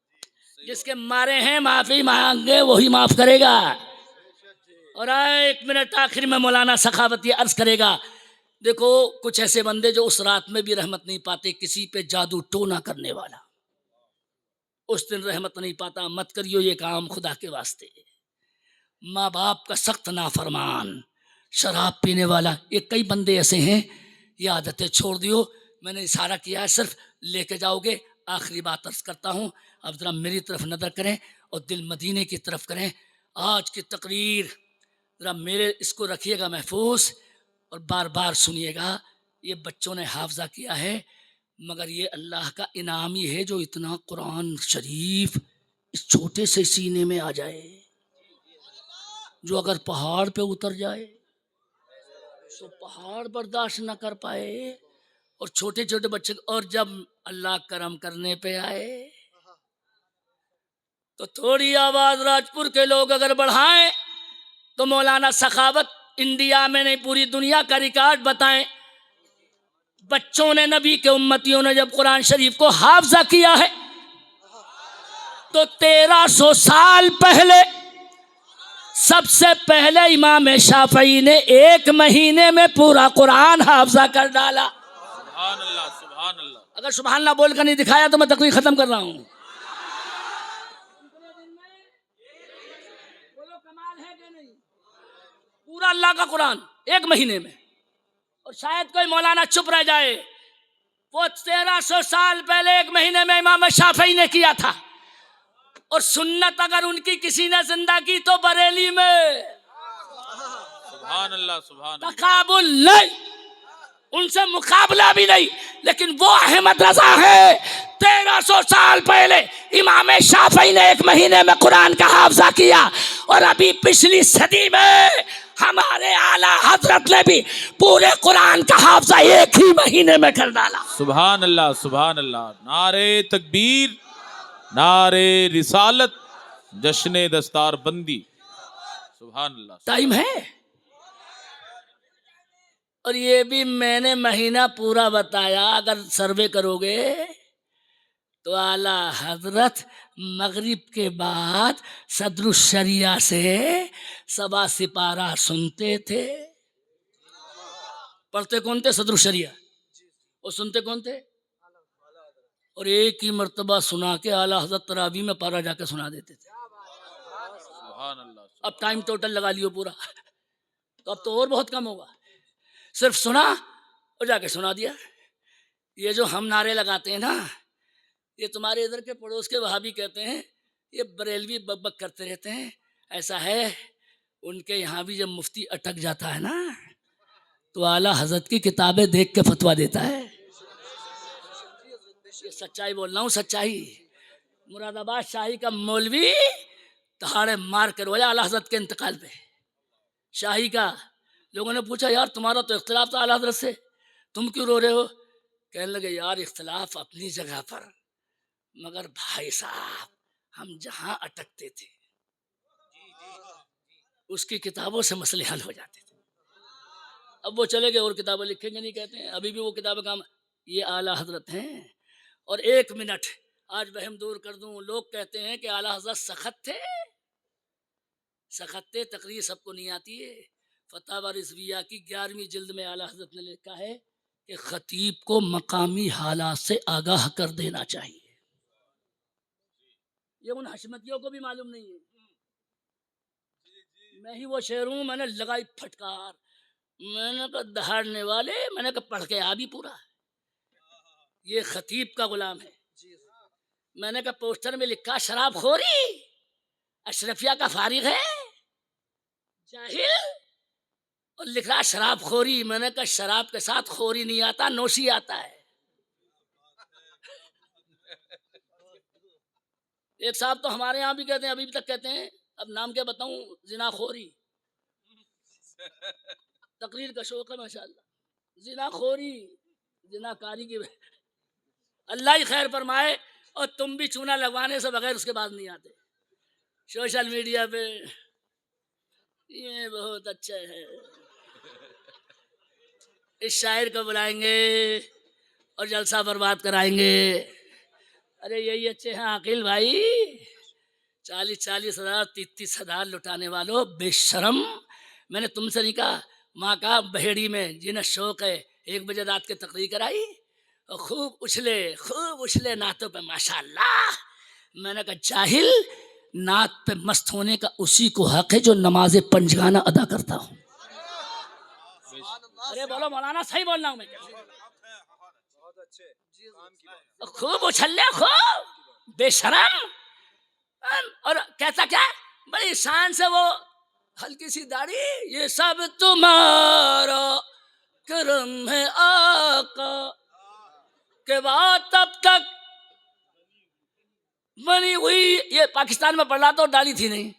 जिसके मारे हैं माफी मांगे वही माफ करेगा। और 1 मिनट आखिर में मौलाना सखावती अर्ज करेगा, देखो कुछ ऐसे बंदे जो उस रात में भी रहमत नहीं पाते, किसी पे जादू टोना करने वाला उस दिन रहमत नहीं पाता। मत करियो ये काम खुदा के वास्ते। माँ बाप का सख्त नाफरमान, शराब पीने वाला, ये कई बंदे ऐसे हैं। ये आदतें छोड़ दियो। मैंने इशारा किया है, सिर्फ लेके जाओगे। आखिरी बात अर्ज करता हूँ, अब ज़रा मेरी तरफ नज़र करें और दिल मदीने की तरफ करें। आज की तकरीर ज़रा मेरे इसको रखिएगा महफूज और बार बार सुनिएगा। ये बच्चों ने हाफजा किया है, मगर ये अल्लाह का इनाम ही है जो इतना कुरान शरीफ इस छोटे से सीने में आ जाए। जो अगर पहाड़ पे उतर जाए तो पहाड़ बर्दाश्त न कर पाए, और छोटे छोटे बच्चे, और जब अल्लाह करम करने पे आए तो थोड़ी आवाज राजपुर के लोग अगर बढ़ाएं तो मौलाना सखावत इंडिया में नहीं पूरी दुनिया का रिकॉर्ड बताएं। बच्चों ने, नबी के उम्मतियों ने जब कुरान शरीफ को हाफजा किया है तो 1300 साल पहले सबसे पहले इमाम शाफई ने 1 महीने में पूरा कुरान हाफजा कर डाला। सुभान अल्लाह, सुभान अल्लाह। अगर सुभान अल्लाह बोल कर नहीं दिखाया तो मैं तकरीर खत्म कर रहा हूँ। बोलो कमाल है कि नहीं? पूरा अल्लाह का कुरान 1 महीने में। और शायद कोई मौलाना चुप रह जाए, वो 1300 साल पहले 1 महीने में इमाम शाफई ने किया था। और सुन्नत अगर उनकी किसी ने जिंदा की तो बरेली में। सुभान अल्लाह, सुभान अल्लाह। तकाबुल नहीं, उनसे मुकाबला भी नहीं, लेकिन वो अहमद रजा है। 1300 साल पहले इमाम शाफई ने 1 महीने में कुरान का हाफजा किया, और अभी पिछली सदी में हमारे आला हजरत ने भी पूरे कुरान का हाफजा 1 ही महीने में कर डाला। सुभान अल्लाह, सुभान अल्लाह। नारे तकबीर, नारे रिसालत, जश्न दस्तार बंदी। सुभान अल्लाह। टाइम है, और ये भी मैंने महीना पूरा बताया। अगर सर्वे करोगे तो आला हजरत मगरिब के बाद सदरुश शरिया से सबा सिपारा सुनते थे। पढ़ते कौन थे? सदरुश शरिया। और सुनते कौन थे? और एक ही मर्तबा सुना के आला हजरत तरावी में पारा जाके सुना देते थे। सुभान अल्लाह। अब टाइम टोटल लगा लियो पूरा, तो अब तो और बहुत कम होगा। सिर्फ सुना और जाके सुना दिया। ये जो हम नारे लगाते हैं ना, ये तुम्हारे इधर के पड़ोस के वहाबी कहते हैं, ये बरेलवी बकबक करते रहते हैं। ऐसा है, उनके यहाँ भी जब मुफ्ती अटक जाता है ना, तो आला हजरत की किताबें देख के फतवा देता है। ये सच्चाई बोल रहा हूँ, सच्चाई। मुरादाबाद शाही का मौलवी दहाड़े मार कर रोया आला हजरत के इंतकाल पे। शाही का लोगों ने पूछा यार तुम्हारा तो इख्तिलाफ था आला हजरत से, तुम क्यों रो रहे हो? कहने लगे यार इख्तिलाफ अपनी जगह पर, मगर भाई साहब हम जहां अटकते थे उसकी किताबों से मसले हल हो जाते थे। अब वो चले गए और किताबें लिखेंगे नहीं, कहते हैं अभी भी वो किताबें काम। ये आला हजरत हैं। और 1 मिनट आज वहम दूर कर दूं, लोग कहते हैं कि आला हजरत सखत थे। सखत थे, तकरीर सबको नहीं आती है। फतावा रिजविया की 11वीं जिल्द में आला हजरत ने लिखा है कि खतीब को मकामी हालात से आगाह कर देना चाहिए। ये उन हशमतियों को भी मालूम नहीं है। मैं ही वो शेर हूं, मैंने लगाई फटकार, मैंने कहा दहाड़ने वाले, मैंने कहा पढ़ के आ भी पूरा, ये खतीब का गुलाम है। मैंने कहा पोस्टर में लिखा शराब खोरी, अशरफिया का फारिग है जाहिल, और लिख रहा शराब खोरी। मैंने कहा शराब के साथ खोरी नहीं आता, नोशी आता है। एक साहब तो हमारे यहाँ भी कहते हैं, अभी तक कहते हैं, अब नाम क्या बताऊं, जिनाखोरी। तकरीर का शौक है माशाल्लाह। जिनाखोरी, जिनाकारी की। अल्लाह ही खैर फरमाए। और तुम भी चूना लगवाने से बगैर उसके बाद नहीं आते सोशल मीडिया पे। ये बहुत अच्छा है। इस शायर को बुलाएंगे और जलसा बर्बाद कराएंगे। अरे यही अच्छे हैं आकिल भाई। 40-40 हज़ार 33 हज़ार लुटाने वालों बेशरम। मैंने तुमसे नहीं कहा, माँ का बहेड़ी में जिन्हें शौक है 1 बजे रात के तकरीर कराई और खूब उछले नातों पे माशाल्लाह। मैंने कहा जाहिल, नात पे मस्त होने का उसी को हक है जो नमाज पंजगाना अदा करता हूँ। अरे बोलो मौलाना, सही बोल रहा हूँ मैं। खूब उछले, खूब बेशरम। और कहता क्या, बड़ी शान से वो हल्की सी दाढ़ी, ये सब तुम्हारा करम है आका, के बाद तब तक बनी हुई। ये पाकिस्तान में पढ़ा तो दाढ़ी थी नहीं,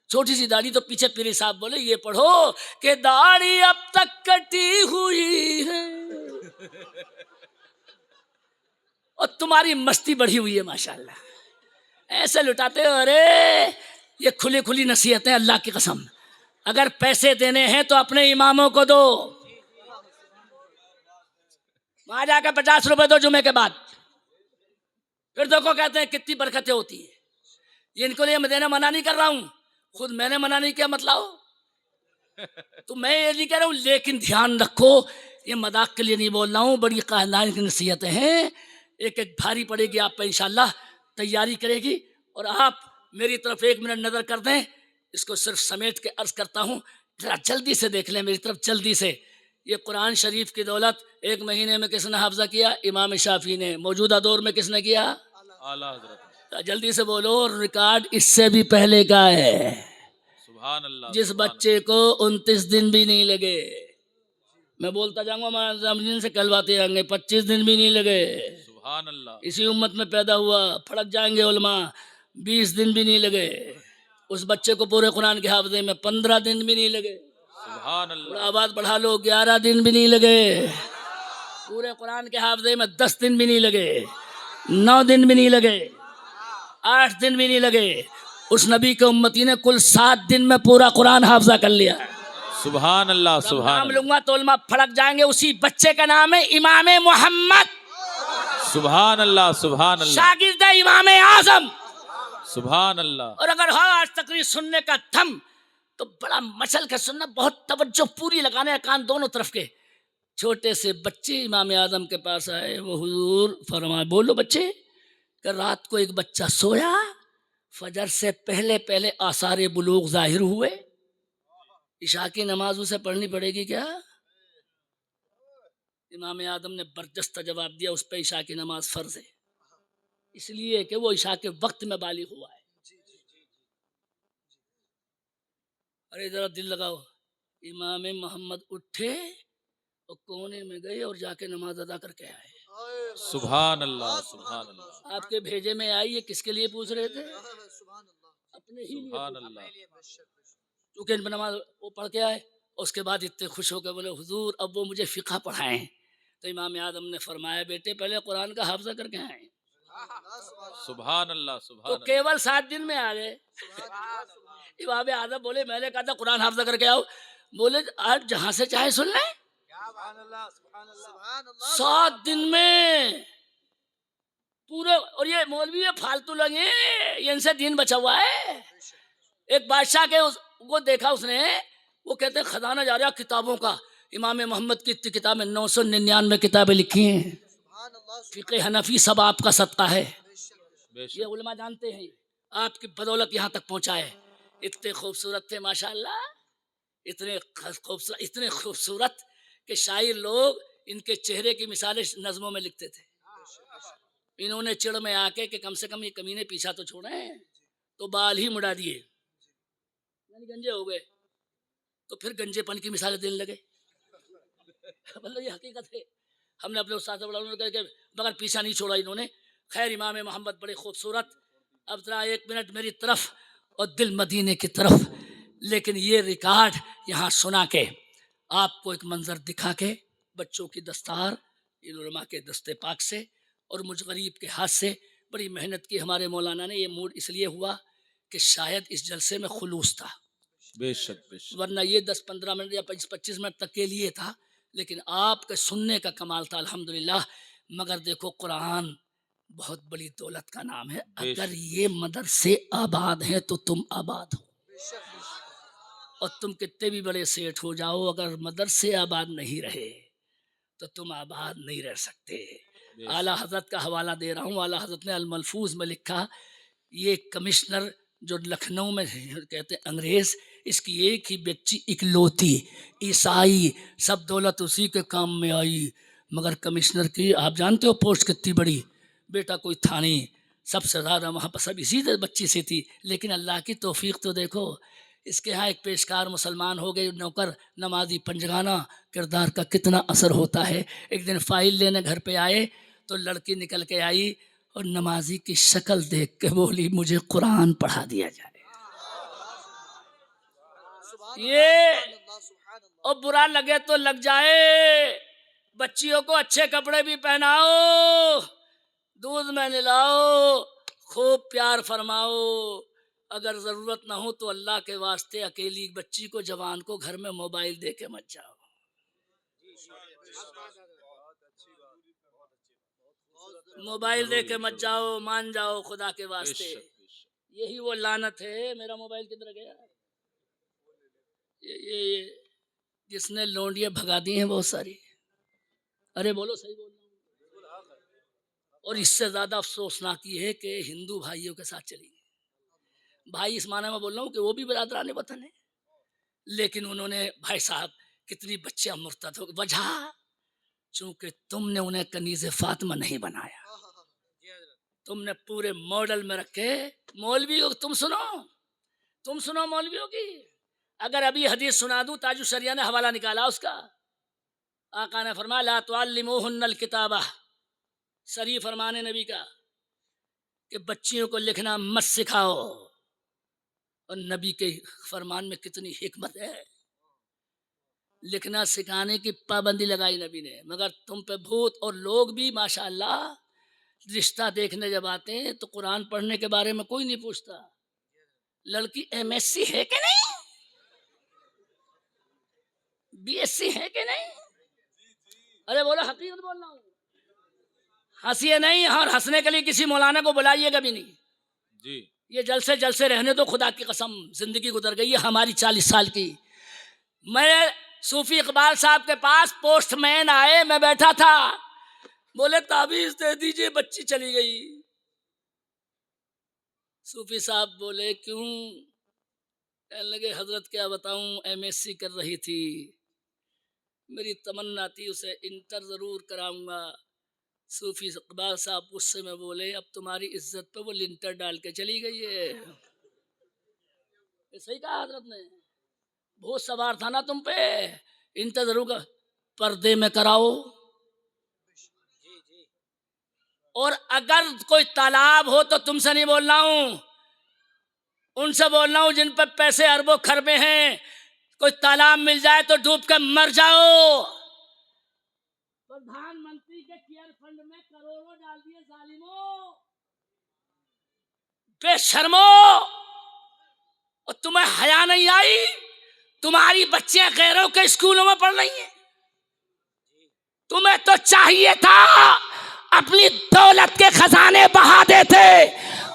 छोटी सी दाढ़ी। तो पीछे पीरी साहब बोले ये पढ़ो कि दाढ़ी अब तक कटी हुई है और तुम्हारी मस्ती बढ़ी हुई है माशाल्लाह। ऐसे लुटाते हो। अरे ये खुली खुली नसीहतें, अल्लाह की कसम। अगर पैसे देने हैं तो अपने इमामों को दो, वहां जाकर 50 रुपए दो जुमे के बाद, फिर देखो कहते हैं कितनी बरकतें होती है। ये इनको लिए मैं देना मना नहीं कर रहा हूं, खुद मैंने मना नहीं किया मतलब। तो मैं ये नहीं कह रहा हूं, लेकिन ध्यान रखो, ये मजाक के लिए नहीं बोल रहा हूं, बड़ी कायनात की नसीहतें हैं। एक एक भारी पड़ेगी आप पे इंशाल्लाह, तैयारी करेगी। और आप मेरी तरफ 1 मिनट नजर कर दें, इसको सिर्फ समेट के अर्ज करता हूं, जरा जल्दी से देख लें मेरी तरफ, जल्दी से। ये कुरान शरीफ की दौलत 1 महीने में किसने हाफजा किया? इमाम शाफी ने। मौजूदा दौर में किसने किया? आला हजरत। जल्दी से बोलो, रिकॉर्ड इससे भी पहले का है। सुभान अल्लाह। जिस बच्चे को 29 दिन भी नहीं लगे, मैं बोलता जाऊंगा जमीन से कहलवाते जाएंगे, 25 दिन भी नहीं लगे, सुभान अल्लाह। इसी उम्मत में पैदा हुआ, फड़क जाएंगे उलमा, 20 दिन भी नहीं लगे। उस बच्चे को पूरे कुरान के हाफजे में 15 दिन भी नहीं लगे। सुभान अल्लाह। आवाज बढ़ा लो, 11 दिन भी नहीं लगे। पूरे कुरान के हाफजे में 10 दिन भी नहीं लगे, 9 दिन भी नहीं लगे, 8 दिन भी नहीं लगे। उस नबी के उम्मती ने कुल 7 दिन में पूरा कुरान हाफजा कर लिया। सुभान अल्लाह। सुभान नाम लूंगा तो उलमा फड़क जाएंगे। उसी बच्चे का नाम है इमाम मोहम्मद। सुभान अल्लाह। सुभान अल्लाह। शागिर्द इमाम आजम। सुभान अल्लाह। और अगर हो आज तकरीर सुनने का थम तो बड़ा मचल के सुनना, बहुत तवज्जो पूरी लगाने, कान दोनों तरफ के। छोटे से बच्चे इमाम आजम के पास आए, वो हुजूर फरमाए, बोलो बच्चे, कि रात को एक बच्चा सोया, फजर से पहले पहले आसारे बुलूग जाहिर हुए, इशा की नमाज उसे पढ़नी पड़ेगी क्या? इमाम आदम ने बर्जस्त जवाब दिया, उस पर इशा की नमाज फर्ज है, इसलिए कि वो इशा के वक्त में बालिग हुआ है। अरे जरा दिल लगाओ, इमाम मोहम्मद उठे और कोने में गए और जाके नमाज अदा करके आए। सुभान अल्लाह, सुभान अल्लाह, आपके भेजे में आई, ये किसके लिए पूछ रहे थे? सुभान अल्लाह। अपने ही लिए। सुभान अल्लाह। चूंकि नमाज वो पढ़ के आए, उसके बाद इतने खुश होकर बोले हुजूर अब वो मुझे फ़िक़्ह पढ़ाएं। तो इमाम आदम ने फरमाया बेटे पहले कुरान का हाफ़ज़ा करके आए। सुभान अल्लाह, तो सुभान अल्लाह। केवल 7 दिन में आ गए। इमाम आदम बोले मैंने कहा था कुरान हाफ़ज़ा करके आओ, बोले आज जहाँ से चाहे सुन लें। सुभान अल्लाह, सुभान अल्लाह। 7 दिन में पूरे। और ये मौलवी ये फालतू लगे, ये इनसे दीन बचा हुआ है। एक बादशाह के वो देखा उसने, वो कहते हैं खजाना जा रहा किताबों का। इमाम मोहम्मद की इतनी किताबें 999 किताबें लिखी हैं। सुभान अल्लाह। फ़िक़्ह हनफी सब आपका सदका है। ये बेशक, उलमा जानते हैं आपकी बदौलत यहाँ तक पहुँचा है। इतने खूबसूरत थे माशाअल्लाह, इतने खूबसूरत, इतने खूबसूरत कि शायर लोग इनके चेहरे की मिसालें नज़मों में लिखते थे। इन्होंने चिड़ में आके कि कम से कम ये कमीने पीछा तो छोड़ें, तो बाल ही मुड़ा दिए, यानी गंजे हो गए। तो फिर गंजेपन की मिसालें देने लगे। मतलब ये हकीकत है। हमने अपने उस्ताद से बड़ा करके मगर पीछा नहीं छोड़ा इन्होंने। खैर इमाम मोहम्मद बड़े खूबसूरत। अब जरा 1 मिनट मेरी तरफ और दिल मदीने की तरफ। लेकिन ये रिकॉर्ड यहाँ सुना के आपको एक मंजर दिखा के, बच्चों की दस्तार इन उलमा के दस्ते पाक से और मुझ गरीब के हाथ से बड़ी मेहनत की हमारे मौलाना ने। ये मूड इसलिए हुआ कि शायद इस जलसे में खुलूस था, बेशक, बेशक। वरना ये 10-15 मिनट या 25 मिनट तक के लिए था। लेकिन आपके सुनने का कमाल था अल्हम्दुलिल्लाह। मगर देखो कुरान बहुत बड़ी दौलत का नाम है। अगर बेशक, ये मदरसे आबाद हैं तो तुम आबाद हो। और तुम कितने भी बड़े सेठ हो जाओ, अगर मदरसे आबाद नहीं रहे तो तुम आबाद नहीं रह सकते। आला हजरत का हवाला दे रहा हूँ। आला हजरत ने अल-मलफूज में लिखा, ये कमिश्नर जो लखनऊ में कहते हैं अंग्रेज़, इसकी एक ही बच्ची इकलौती ईसाई, सब दौलत उसी के काम में आई। मगर कमिश्नर की आप जानते हो पोस्ट कितनी बड़ी, बेटा कोई था नहीं, सबसे ज़्यादा वहाँ पर सब इसी बच्ची से थी। लेकिन अल्लाह की तौफीक तो देखो, इसके यहाँ एक पेशकार मुसलमान हो गए, नौकर नमाजी पंजगाना, किरदार का कितना असर होता है। एक दिन फाइल लेने घर पे आए तो लड़की निकल के आई और नमाजी की शक्ल देख के बोली मुझे कुरान पढ़ा दिया जाए। ये और बुरा लगे तो लग जाए, बच्चियों को अच्छे कपड़े भी पहनाओ, दूध में नहलाओ, खूब प्यार फरमाओ। अगर ज़रूरत ना हो तो अल्लाह के वास्ते अकेली बच्ची को, जवान को घर में मोबाइल दे के मत जाओ। मोबाइल दे के मत जाओ, मान जाओ खुदा के वास्ते। बेशक, बेशक। यही वो लानत है। मेरा मोबाइल किधर गया? ये जिसने लौंडियाँ भगा दी हैं बहुत सारी। अरे बोलो, सही बोल रहा हूँ। और इससे ज़्यादा अफसोसनाक ये है कि हिंदू भाइयों के साथ चली गई। भाई इस माने में बोल रहा हूँ कि वो भी बरादरान वतन है, लेकिन उन्होंने भाई साहब कितनी बच्चियाँ मुर्तद हो गई। वजह चूंकि तुमने उन्हें कनीज़े फातिमा नहीं बनाया, तुमने पूरे मॉडल में रखे। मौलवियों तुम सुनो मौलवियों की। अगर अभी हदीस सुना दूं, ताजु शरिया ने हवाला निकाला उसका। आका ने फरमाया ला तुअल्लिमुहुन्नल किताबा, सरी फरमाने नबी का कि बच्चियों को लिखना मत सिखाओ। और नबी के फरमान में कितनी हिकमत है। लिखना सिखाने की पाबंदी लगाई नबी ने। मगर तुम पे भूत और लोग भी माशाअल्लाह रिश्ता देखने जब आते हैं तो कुरान पढ़ने के बारे में कोई नहीं पूछता। लड़की MSc है कि नहीं, BSc है कि नहीं? अरे बोलो, हकीकत बोल रहा हूँ। हंसिए नहीं, और हंसने के लिए किसी मौलाना को बुलाइएगा भी नहीं जी। ये जलसे रहने दो। खुदा की कसम जिंदगी गुजर गई है हमारी 40 साल की। मैं सूफी इकबाल साहब के पास पोस्टमैन आए, मैं बैठा था, बोले ताबीज दे दीजिए, बच्ची चली गई। सूफी साहब बोले क्यों? कहने लगे हजरत क्या बताऊं, MSc कर रही थी, मेरी तमन्ना थी उसे इंटर ज़रूर कराऊंगा। सूफी इकबाल साहब गुस्से में बोले अब तुम्हारी इज्जत पे वो लिंटर डाल के चली गई है। सही कहा हजरत ने, बहुत सवार था ना तुम पे, इंटर जरूर पर्दे में कराओ। और अगर कोई तालाब हो तो तुमसे नहीं बोल रहा हूं, उनसे बोल रहा हूं जिन पर पैसे अरबों खरबे हैं। कोई तालाब मिल जाए तो डूब कर मर जाओ। प्रधानमंत्री के केयर फंड में करोड़ों डाल दिए जालिमों, बेशर्मो। और तुम्हें हया नहीं आई? तुम्हारी बच्चियां गैरों के स्कूलों में पढ़ रही हैं। तुम्हें तो चाहिए था अपनी दौलत के खजाने बहा देते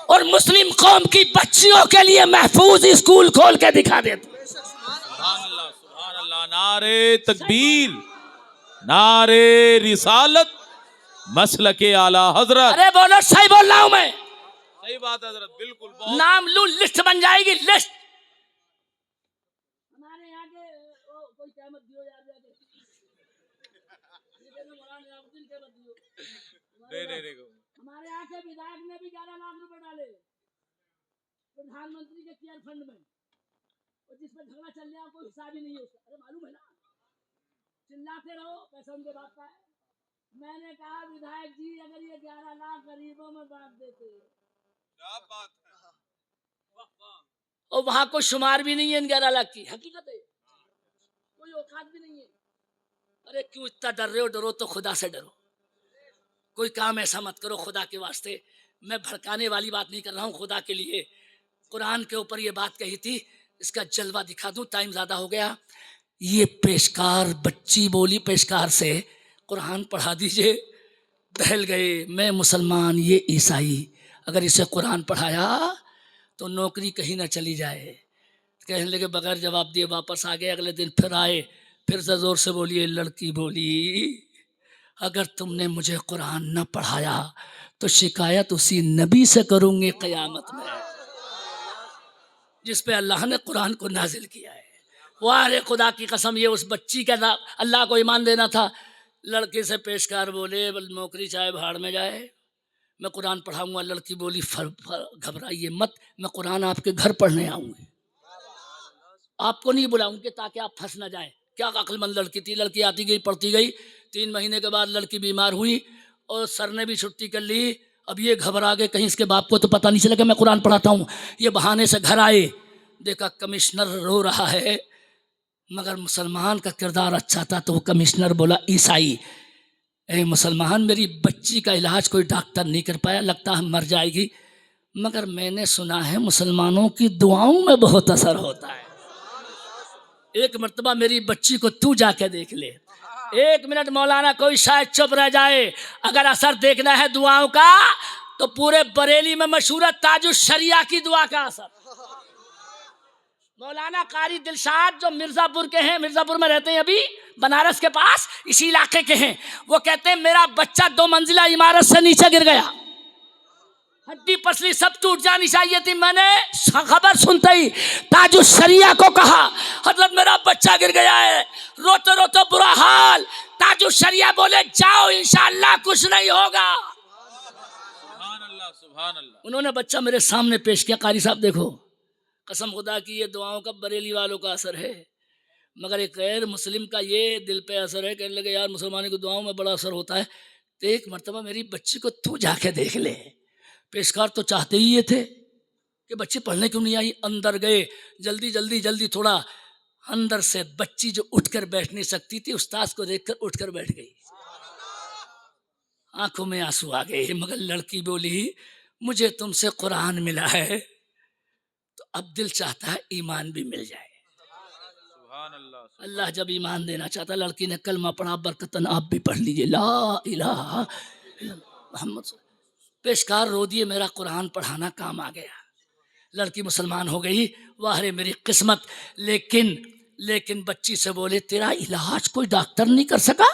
और मुस्लिम कौम की बच्चियों के लिए महफूज स्कूल खोल के दिखा देते। सुभान अल्लाह, सुभान अल्लाह। नारे तकबीर, नारे रिसालत, मसलके आला हजरत। अरे बोलो, सही बोल रहा हूं मैं? सही बात है हजरत, बिल्कुल। बहुत नाम लू, लिस्ट बन जाएगी, लिस्ट। हमारे यहाँ के कोई कहमत दियो यार, हमारे यहाँ के विधायक ने भी 11 लाख रुपए डाले प्रधानमंत्री के केयर फंड में, और जिस पर झगड़ा चल रहा है कोई हिसाब ही नहीं है उसका। अरे मालूम है ना, चिल्लाते रहो, पैसा उनके बात का है। मैंने कहा विधायक जी अगर ये 11 लाख गरीबों में बांट देते, क्या बात है। और वहां कोई शुमार भी नहीं है इन 11 लाख की, हकीकत है, कोई औकात भी नहीं है। अरे क्यों इतना डर रहे हो? डरो तो खुदा से डरो। कोई काम ऐसा मत करो खुदा के वास्ते। मैं भड़काने वाली बात नहीं कर रहा हूँ, खुदा के लिए। कुरान के ऊपर ये बात कही थी, इसका जलवा दिखा दूं, टाइम ज्यादा हो गया। ये पेशकार बच्ची बोली पेशकार से कुरान पढ़ा दीजिए, बहल गए। मैं मुसलमान, ये ईसाई, अगर इसे कुरान पढ़ाया तो नौकरी कहीं ना चली जाए। कहने लगे, बगैर जवाब दिए वापस आ गए। अगले दिन फिर आए, फिर से जोर से बोलिए। लड़की बोली, अगर तुमने मुझे कुरान न पढ़ाया तो शिकायत उसी नबी से करूंगी क़यामत में, जिस पे अल्लाह ने कुरान को नाजिल किया है। वाह रे खुदा की कसम, ये उस बच्ची का अल्लाह को ईमान देना था। लड़के से पेशकार बोले, नौकरी चाहे भाड़ में जाए, मैं कुरान पढ़ाऊंगा। लड़की बोली, घबराइए मत, मैं कुरान आपके घर पढ़ने आऊंगी, आपको नहीं बुलाऊंगी ताकि आप फंस ना जाए। क्या अक्लमंद लड़की थी। लड़की आती गई, पढ़ती गई। 3 महीने के बाद लड़की बीमार हुई और सर ने भी छुट्टी कर ली। अब ये घबरा गए, कहीं इसके बाप को तो पता नहीं चला कि मैं कुरान पढ़ाता हूँ। ये बहाने से घर आए, देखा कमिश्नर रो रहा है, मगर मुसलमान का किरदार अच्छा था तो वो कमिश्नर बोला, ईसाई, ए मुसलमान, मेरी बच्ची का इलाज कोई डॉक्टर नहीं कर पाया, लगता है मर जाएगी, मगर मैंने सुना है मुसलमानों की दुआओं में बहुत असर होता है। एक मर्तबा मेरी बच्ची को तू जाके देख ले। 1 मिनट मौलाना, कोई शायद चुप रह जाए। अगर असर देखना है दुआओं का तो पूरे बरेली में मशहूर है ताजुश शरिया की दुआ का असर। मौलाना कारी दिलशाद जो मिर्जापुर के हैं, मिर्जापुर में रहते हैं अभी, बनारस के पास, इसी इलाके के हैं, वो कहते हैं मेरा बच्चा 2 मंजिला इमारत से नीचे गिर गया, हड्डी पसली सब टूट जानी चाहिए थी। मैंने खबर सुनते ही ताजुश शरिया को कहा, हजरत मेरा बच्चा गिर गया है, रोते रोते बुरा हाल। ताजुश शरिया बोले, जाओ इंशाअल्लाह कुछ नहीं होगा। सुभान अल्लाह, सुभान अल्लाह। उन्होंने बच्चा मेरे सामने पेश किया। कारी साहब देखो, कसम खुदा की ये दुआओं का बरेली वालों का असर है, मगर एक गैर मुस्लिम का ये दिल पे असर है। कहने लगे, यार मुसलमानों की दुआओं में बड़ा असर होता है, तो एक मरतबा मेरी बच्ची को तू जाके देख ले। पेशकार तो चाहते ही ये थे कि बच्ची पढ़ने क्यों नहीं आई। अंदर गए, जल्दी जल्दी जल्दी, थोड़ा अंदर से बच्ची जो उठकर बैठ नहीं सकती थी, उस्ताद को देखकर उठकर बैठ गई। आंखों में आंसू आ गए, मगर लड़की बोली, मुझे तुमसे कुरान मिला है तो अब दिल चाहता है ईमान भी मिल जाए। सुभान अल्लाह। अल्लाह जब ईमान देना चाहता, लड़की ने कलमा पढ़ा, बरकतन आप भी पढ़ लीजिए, ला इलाहा मोहम्मद। पेशकार रो दिए, मेरा कुरान पढ़ाना काम आ गया, लड़की मुसलमान हो गई। वाह रे मेरी किस्मत। लेकिन बच्ची से बोले, तेरा इलाज कोई डॉक्टर नहीं कर सका,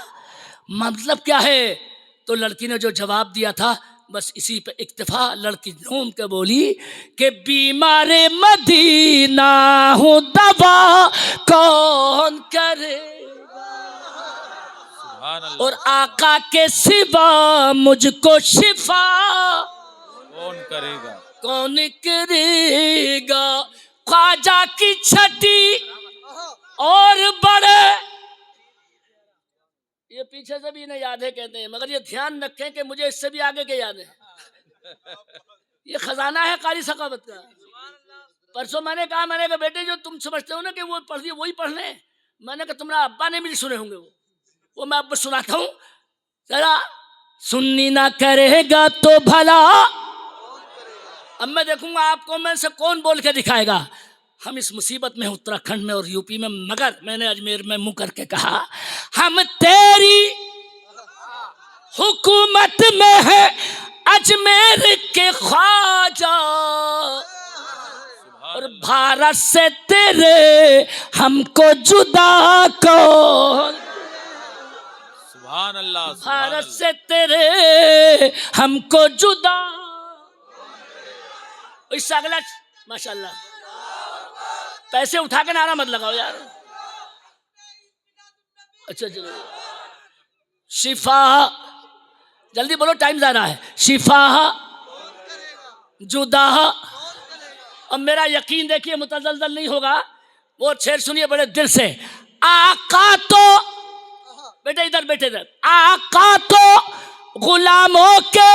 मतलब क्या है? तो लड़की ने जो जवाब दिया था, बस इसी पे इक्तिफा। लड़की झूम के बोली कि बीमारे मदीना हूँ, दवा कौन करे, और आका के सिवा मुझको शिफा कौन करेगा, कौन करेगा। ख्वाजा की छठी और बड़े, ये पीछे से भी इन्हें याद है कहते हैं, मगर ये ध्यान रखें कि मुझे इससे भी आगे के याद है। ये खजाना है कारी सखावत का। परसों मैंने कहा बेटे जो तुम समझते हो ना कि वो पढ़ दिए वही पढ़ लें, मैंने कहा तुम्हारा अब्बा ने भी सुने होंगे वो मैं अब सुनाता हूँ जरा। सुन्नी ना करेगा तो भला, अब मैं देखूंगा आपको में से कौन बोल के दिखाएगा। हम इस मुसीबत में उत्तराखंड में और यूपी में, मगर मैंने अजमेर में मुंह करके कहा हम तेरी हुकूमत में है अजमेर के ख्वाजा, और भारत से तेरे हमको जुदा कौन। सुभान अल्लाह, भारत से तेरे हमको जुदा। इससे अगला माशाल्लाह, पैसे उठा के नारा मत लगाओ यार। अच्छा चलो, शिफा जल्दी बोलो, टाइम जा रहा है। शिफा जुदा, अब मेरा यकीन देखिए मुतजलजल नहीं होगा। वो शेर सुनिए बड़े दिल से। आका तो बेटे इधर बैठे इधर, आका तो गुलामों के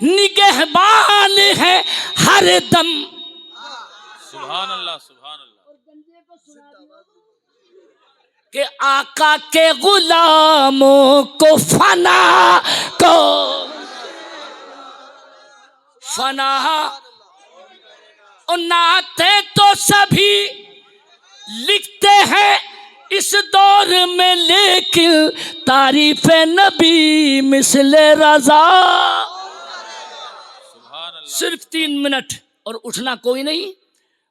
निगहबान है हर दम। सुभान अल्लाह, सुभान अल्लाह। कि आका के गुलामों को फना को फना और नाते तो सभी लिखते हैं इस दौर में, लेकिन तारीफ नबी मिसले रजा। सिर्फ 3 मिनट और उठना कोई नहीं।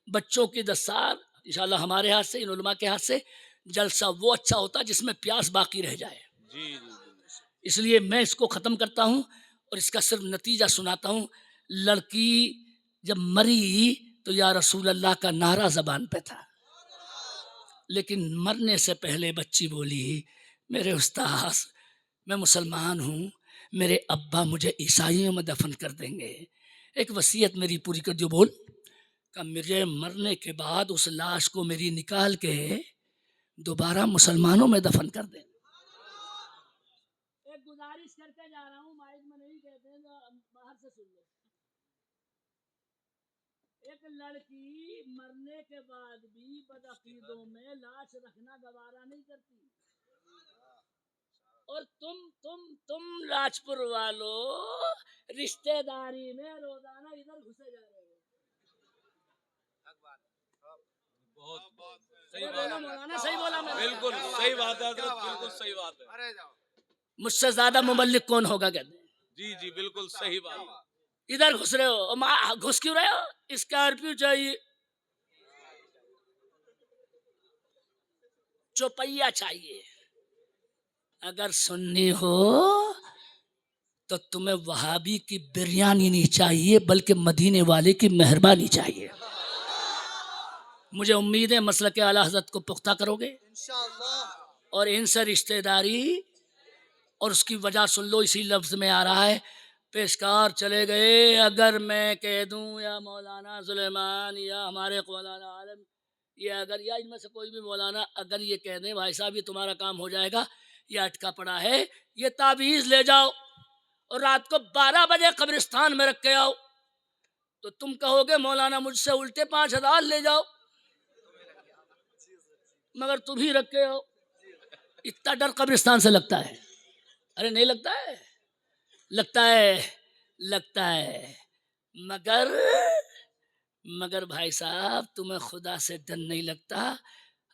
बच्चों की दस्तार इंशाल्लाह हमारे हाथ से, इन उलमा के हाथ से। जलसा वो अच्छा होता है जिसमें प्यास बाकी रह जाए। इसलिए मैं इसको ख़त्म करता हूँ और इसका सिर्फ नतीजा सुनाता हूँ। लड़की जब मरी तो या रसूल अल्लाह का नारा ज़बान पे था, लेकिन मरने से पहले बच्ची बोली मेरे उस्ताद मैं मुसलमान हूँ, मेरे अब्बा मुझे ईसाइयों में दफन कर देंगे। एक वसीयत मेरी पूरी कर जो बोल का मेरे मरने के बाद उस लाश को मेरी निकाल के दोबारा मुसलमानों में दफन कर दें। एक गुजारिश करके जा रहा हूँ, माइक में नहीं कहते हैं, बाहर से सुन लो। एक लड़की मरने के बाद भी बदअकीदों में लाश रखना गवारा नहीं करती, और तुम राजपुर वालों रिश्तेदारी में रोजाना इधर घुसे जा रहे हो। सही बोला मौलाना, सही बोला मैं। बिल्कुल सही बात है हज़रत, बिल्कुल सही बात है। मुझसे ज्यादा मुबल्लिग कौन होगा कहते हैं। जी जी बिल्कुल सही बात। इधर घुस रहे हो, घुस क्यों रहे हो? स्कॉर्पियो चाहिए, चौपैया चाहिए। अगर सुन्नी हो तो तुम्हें वहाबी की बिरयानी नहीं चाहिए, बल्कि मदीने वाले की मेहरबानी चाहिए। मुझे उम्मीद है मसलक आला हज़रत को पुख्ता करोगे इंशाअल्लाह, और इनसे रिश्तेदारी और उसकी वजह सुन लो। इसी लफ्ज़ में आ रहा है, पेशकार चले गए। अगर मैं कह दूं या मौलाना सुलेमान या हमारे मौलाना आलम या अगर या इनमें से कोई भी मौलाना अगर ये कह दें भाई साहब ये तुम्हारा काम हो जाएगा, ये अटका पड़ा है, ये तावीज़ ले जाओ और रात को 12 बजे कब्रिस्तान में रख के आओ, तो तुम कहोगे मौलाना मुझसे उल्टे 5000 ले जाओ, मगर तुम ही रख के आओ। इतना डर कब्रिस्तान से लगता है? अरे नहीं लगता है, लगता है मगर भाई साहब तुम्हें खुदा से डर नहीं लगता।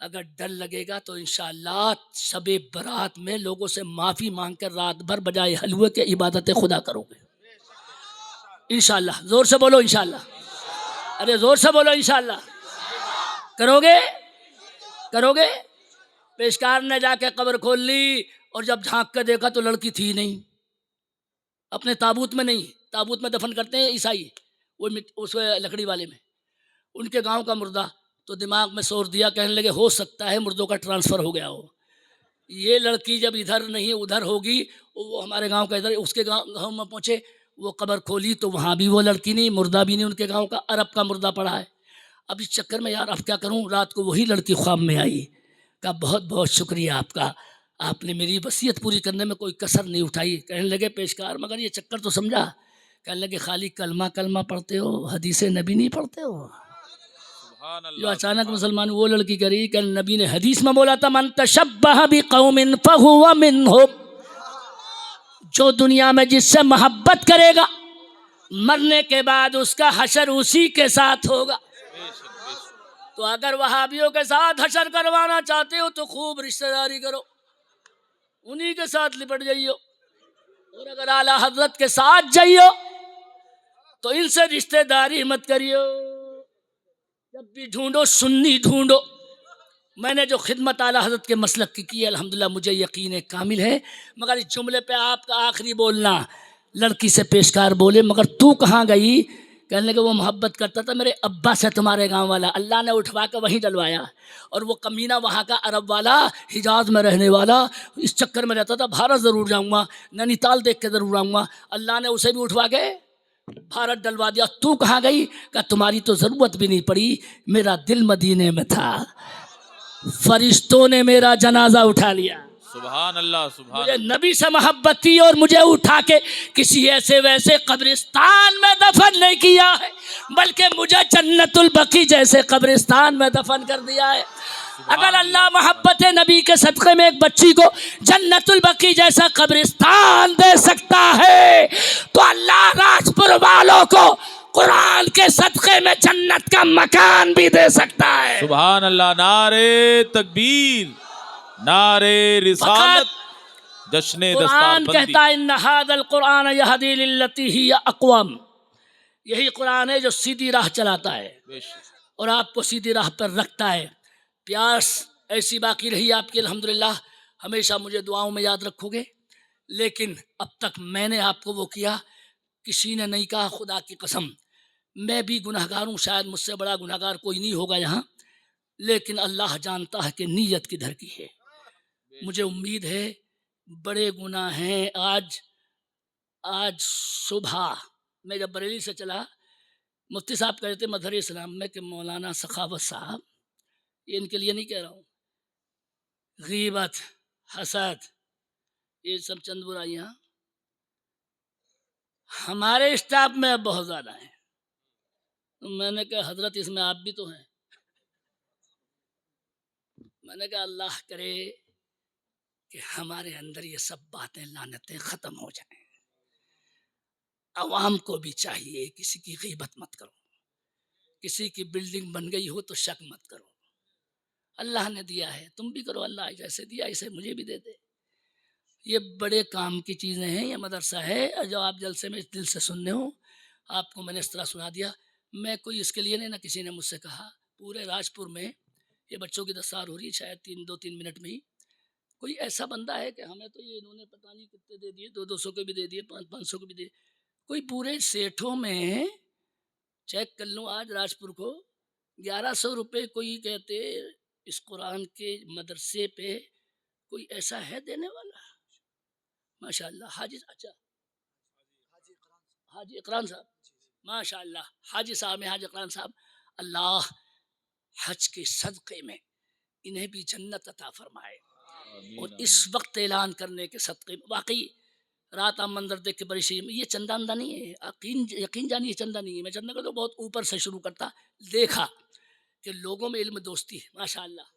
अगर डर लगेगा तो इंशाअल्लाह शबे बरात में लोगों से माफ़ी मांग कर रात भर बजाय हलवे के इबादतें खुदा करोगे इंशाअल्लाह। ज़ोर से बोलो इंशाअल्लाह, अरे ज़ोर से बोलो इंशाअल्लाह। करोगे? पेशकार ने जाके कब्र खोल ली और जब झांक कर देखा तो लड़की थी नहीं, अपने ताबूत में नहीं, ताबूत में दफन करते हैं ईसाई वो उस लकड़ी वाले में, उनके गांव का मुर्दा। तो दिमाग में सोच दिया, कहने लगे हो सकता है मुर्दों का ट्रांसफ़र हो गया हो। ये लड़की जब इधर नहीं उधर होगी, वो हमारे गांव का इधर उसके गांव में पहुँचे, वो कब्र खोली तो वहाँ भी वो लड़की नहीं, मुर्दा भी नहीं उनके गांव का, अरब का मुर्दा पड़ा है। अब इस चक्कर में यार अब क्या करूँ, रात को वही लड़की ख्वाब में आई। कहा बहुत बहुत शुक्रिया आपका, आपने मेरी वसीयत पूरी करने में कोई कसर नहीं उठाई। कहने लगे पेशकार मगर ये चक्कर तो समझा। कहने लगे खाली कलमा कलमा पढ़ते हो, हदीस नबी नहीं पढ़ते हो। सुभान जो अल्लाह, अचानक मुसलमान वो लड़की करी कि नबी ने हदीस में बोला था मन तशब्बह बिकौमिन फहुवा मिनहुम, जो दुनिया में जिससे मोहब्बत करेगा मरने के बाद उसका हशर उसी के साथ होगा। तो अगर वहाबियों के साथ हशर करवाना चाहते हो तो खूब रिश्तेदारी करो, उन्हीं के साथ लिपट जाइयो। और अगर आला हजरत के साथ जाइयो तो इनसे रिश्तेदारी मत करियो। जब भी ढूंढो सुन्नी ढूंढो। मैंने जो खिदमत आला हजरत के मसलक की है अल्हम्दुलिल्लाह मुझे यकीन कामिल है। मगर इस जुमले पे आपका आखिरी बोलना, लड़की से पेशकार बोले मगर तू कहाँ गई? कहने लगे वो मोहब्बत करता था मेरे अब्बा से तुम्हारे गांव वाला, अल्लाह ने उठवा कर वहीं डलवाया। और वो कमीना वहाँ का अरब वाला, हिजाज में रहने वाला, इस चक्कर में रहता था भारत ज़रूर जाऊँगा, नैनीताल देख के ज़रूर आऊँगा। अल्लाह ने उसे भी उठवा के भारत डलवा दिया। तू कहाँ गई? का तुम्हारी तो ज़रूरत भी नहीं पड़ी, मेरा दिल मदीने में था, फरिश्तों ने मेरा जनाजा उठा लिया। सुभान अल्लाह, सुभान मुझे नबी से मोहब्बत थी और मुझे उठा के किसी ऐसे वैसे कब्रिस्तान में दफन नहीं किया है, बल्कि मुझे जन्नतुल बकी जैसे कब्रिस्तान में दफन कर दिया है। अगर अल्लाह मोहब्बत नबी के सदक़े में एक बच्ची को जन्नतुल बकी जैसा कब्रिस्तान दे सकता है तो अल्लाह राजपुर वालों को कुरान के सदक़े में जन्नत का मकान भी दे सकता है। सुभान अल्लाह। नारे तकबीर, नारे रिसालत, जश्ने कुरान दस्तारबंदी। कहता है इन्ना हादल कुरान यहदी लिल्लती हिय अक़वम, यही कुरान है जो सीधी राह चलाता है और आपको सीधी राह पर रखता है। प्यास ऐसी बाकी रही आपकी अल्हम्दुलिल्लाह, हमेशा मुझे दुआओं में याद रखोगे। लेकिन अब तक मैंने आपको वो किया, किसी ने नहीं कहा खुदा की कसम। मैं भी गुनहगार हूँ, शायद मुझसे बड़ा गुनहगार कोई नहीं होगा यहाँ, लेकिन अल्लाह जानता है कि नीयत किधर की है। मुझे उम्मीद है बड़े गुनाह हैं। आज सुबह मैं जब बरेली से चला, मुफ्ती साहब कह रहे थे मदहर इस्लाम में कि मौलाना सखावत साहब, ये इनके लिए नहीं कह रहा हूँ, गीबत हसद ये सब चंद बुराइयाँ हमारे स्टाफ में बहुत ज़्यादा हैं। तो मैंने कहा हजरत इसमें आप भी तो हैं। मैंने कहा अल्लाह करे कि हमारे अंदर ये सब बातें लानतें ख़त्म हो जाएं। अवाम को भी चाहिए किसी की गीबत मत करो, किसी की बिल्डिंग बन गई हो तो शक मत करो। अल्लाह ने दिया है तुम भी करो, अल्लाह जैसे दिया ऐसे मुझे भी दे दे। ये बड़े काम की चीज़ें हैं, ये मदरसा है और जो आप जलसे में दिल से सुनने हो, आपको मैंने इस तरह सुना दिया। मैं कोई इसके लिए नहीं, ना किसी ने मुझसे कहा। पूरे राजपुर में ये बच्चों की दस्तार हो रही है, शायद 2-3 मिनट में ही कोई ऐसा बंदा है कि हमें तो ये इन्होंने पता नहीं कितने दे दिए, 200 के भी दे दिए, 500 के भी दे। कोई पूरे सेठों में चेक कर लूँ आज राजपुर को 1100 रुपये कोई कहते इस कुरान के मदरसे पे कोई ऐसा है देने वाला? माशाअल्लाह। हाजी, अच्छा हाजी इकराम साहब, माशाअल्लाह हाजी साहब हैं, हाजी इकराम साहब। अल्लाह हज के सदक़े में इन्हें भी जन्नत अता फरमाए। और इस वक्त ऐलान करने के सदक़े में वाकई रात आप मंजर देख के बड़ी सी, ये चंदा अंदा नहीं है, यकीन जानिए चंदा नहीं है। मैं चंदा का तो बहुत ऊपर से शुरू करता, देखा कि लोगों में इल्म दोस्ती है। माशाअल्लाह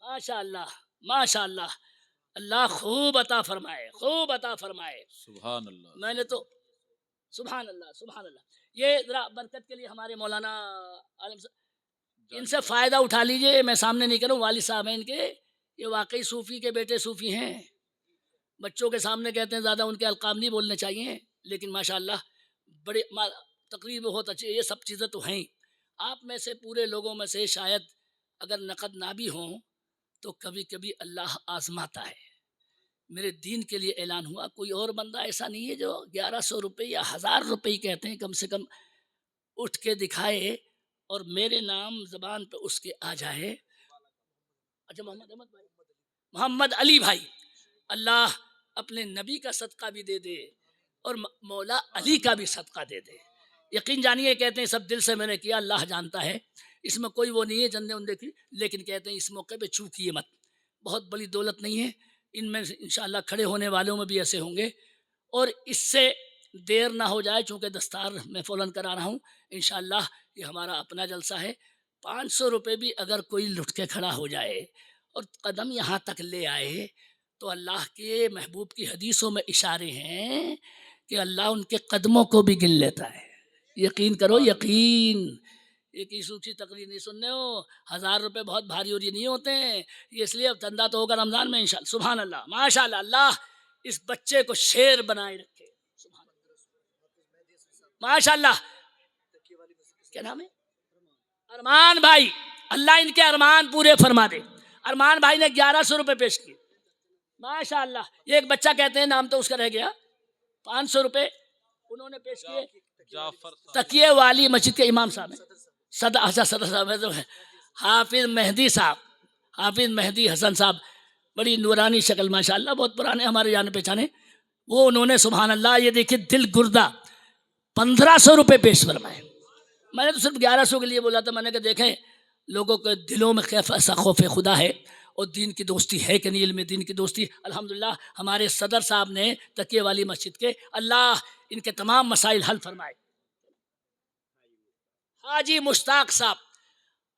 माशाअल्लाह माशाअल्लाह, अल्लाह खूब अता फरमाए, खूब अता फरमाए। सुभान अल्लाह। मैंने तो सुभान अल्लाह सुभान अल्लाह। ये ज़रा बरकत के लिए हमारे मौलाना आलम साहब, इनसे फ़ायदा उठा लीजिए। मैं सामने नहीं करूँ, वालिद साहब हैं इनके, ये वाकई सूफ़ी के बेटे सूफ़ी हैं। बच्चों के सामने कहते हैं ज़्यादा उनके अलकाम नहीं बोलने चाहिए, लेकिन माशाअल्लाह बड़े तकरीब बहुत अच्छी, ये सब चीज़ें तो हैं। आप में से पूरे लोगों में से शायद अगर नक़द ना भी हों तो कभी कभी अल्लाह आज़माता है। मेरे दीन के लिए ऐलान हुआ, कोई और बंदा ऐसा नहीं है जो 1100 रुपये या 1000 रुपये कहते हैं, कम से कम उठ के दिखाए और मेरे नाम ज़बान पे उसके आ जाए। अच्छा मोहम्मद अली भाई, अल्लाह अपने नबी का सदका भी दे दे और मौला अली का भी सदका दे दे। यकीन जानिए कहते हैं सब दिल से मैंने किया, अल्लाह जानता है, इसमें कोई वो नहीं है जंदे उंदे की, लेकिन कहते हैं इस मौके पे चूकिए मत। बहुत बड़ी दौलत नहीं है, इनमें से इंशाअल्लाह खड़े होने वालों में भी ऐसे होंगे। और इससे देर ना हो जाए, चूँकि दस्तार मैं फ़ौरन करा रहा हूँ, इंशाअल्लाह ये हमारा अपना जलसा है। 500 रुपये भी अगर कोई लुट के खड़ा हो जाए और कदम यहाँ तक ले आए, तो अल्लाह के महबूब की हदीसों में इशारे हैं कि अल्लाह उनके कदमों को भी गिन लेता है। यकीन करो, यकीन। एक ही सूची तकरीर नहीं सुनने हो, 1000 रुपये बहुत भारी और ये नहीं होते हैं। ये इसलिए अब धंधा तो होगा रमज़ान में इंशाअल्लाह। सुभान अल्लाह, माशाअल्लाह। अल्लाह इस बच्चे को शेर बनाए रखे, सुभान अल्लाह, माशाअल्लाह। क्या नाम है? अरमान भाई। अल्लाह इनके अरमान पूरे फरमा दे। अरमान भाई ने 1100 रुपये पेश किए, माशाअल्लाह। ये एक बच्चा कहते हैं, नाम तो उसका रह गया, 500 रुपये उन्होंने पेश किए। जाफर तकिए वाली मस्जिद के इमाम साहब हैं, सदर साहब है, हाफिज मेहदी साहब, हाफिज मेहदी हसन साहब, बड़ी नूरानी शक्ल माशाअल्लाह, बहुत पुराने हमारे जाने पहचाने। वो उन्होंने सुभान अल्लाह, ये देखिए दिल गुर्दा 1500 रुपये पेश फरमाए। मैंने तो सिर्फ 1100 के लिए बोला था। मैंने कहा देखें लोगों के दिलों में कैसा ऐसा खौफ खुदा है और दीन की दोस्ती है कि नहीं, इल्म दीन की दोस्ती। अल्हम्दुलिल्लाह हमारे सदर साहब ने तकिए वाली मस्जिद के, अल्लाह इनके तमाम मसाइल हल फरमाए। हाजी मुश्ताक साहब,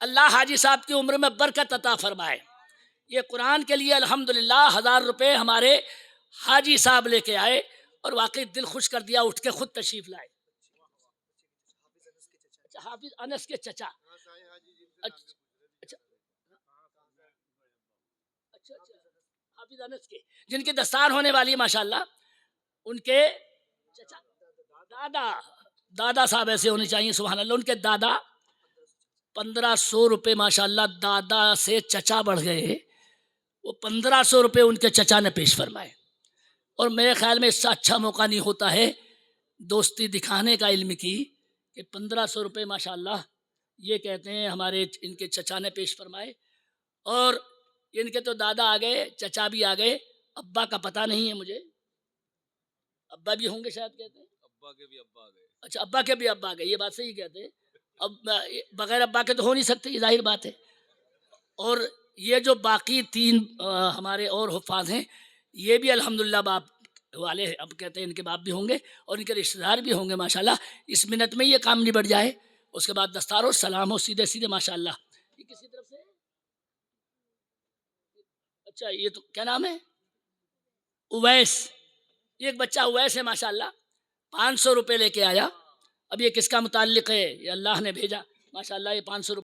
अल्लाह हाजी साहब की उम्र में बरकत अता फरमाए। ये कुरान के लिए अल्हम्दुलिल्लाह 1000 रुपये हमारे हाजी साहब लेके आए और वाकई दिल खुश कर दिया, उठ के खुद तशरीफ लाए। अच्छा, हाफिज अनस के चचा, अच्छा अच्छा अच्छा, हाफिज अनस के, जिनकी दस्तार होने वाली है माशाल्लाह, उनके चचा, दादा साहब ऐसे होने चाहिए, सुभान अल्लाह। उनके दादा 1500 रुपये माशाल्लाह, दादा से चचा बढ़ गए। वो 1500 रुपये उनके चचा ने पेश फरमाए। और मेरे ख्याल में इससे अच्छा मौका नहीं होता है दोस्ती दिखाने का इल्म की, कि 1500 रुपये माशाल्लाह ये कहते हैं हमारे इनके चचा ने पेश फरमाए। और इनके तो दादा आ गए, चचा भी आ गए, अब्बा का पता नहीं है मुझे, अब्बा भी होंगे शायद, कहते हैं अब्बा के भी अब्बा आ गए। अच्छा, अब्बा के भी अब्बा आ गए, ये बात सही कहते हैं। अब बगैर अब्बा के तो हो नहीं सकते, ये जाहिर बात है। और ये जो बाकी 3 हमारे और हुफ़ाज़ हैं, ये भी अल्हम्दुलिल्लाह बाप वाले हैं। अब कहते हैं इनके बाप भी होंगे और इनके रिश्तेदार भी होंगे माशाल्लाह। इस मिनट में ये काम निबट जाए, उसके बाद दस्तार हो, सलाम हो, सीधे सीधे माशाल्लाह। ये किसी तरफ से? अच्छा, ये तो क्या नाम है? उवैस। ये एक बच्चा उवैस है माशाल्लाह, 500 रुपये लेके आया। अब ये किसका मुताल्लिक़ है? ये अल्लाह ने भेजा माशाल्लाह। ये 500 रुपये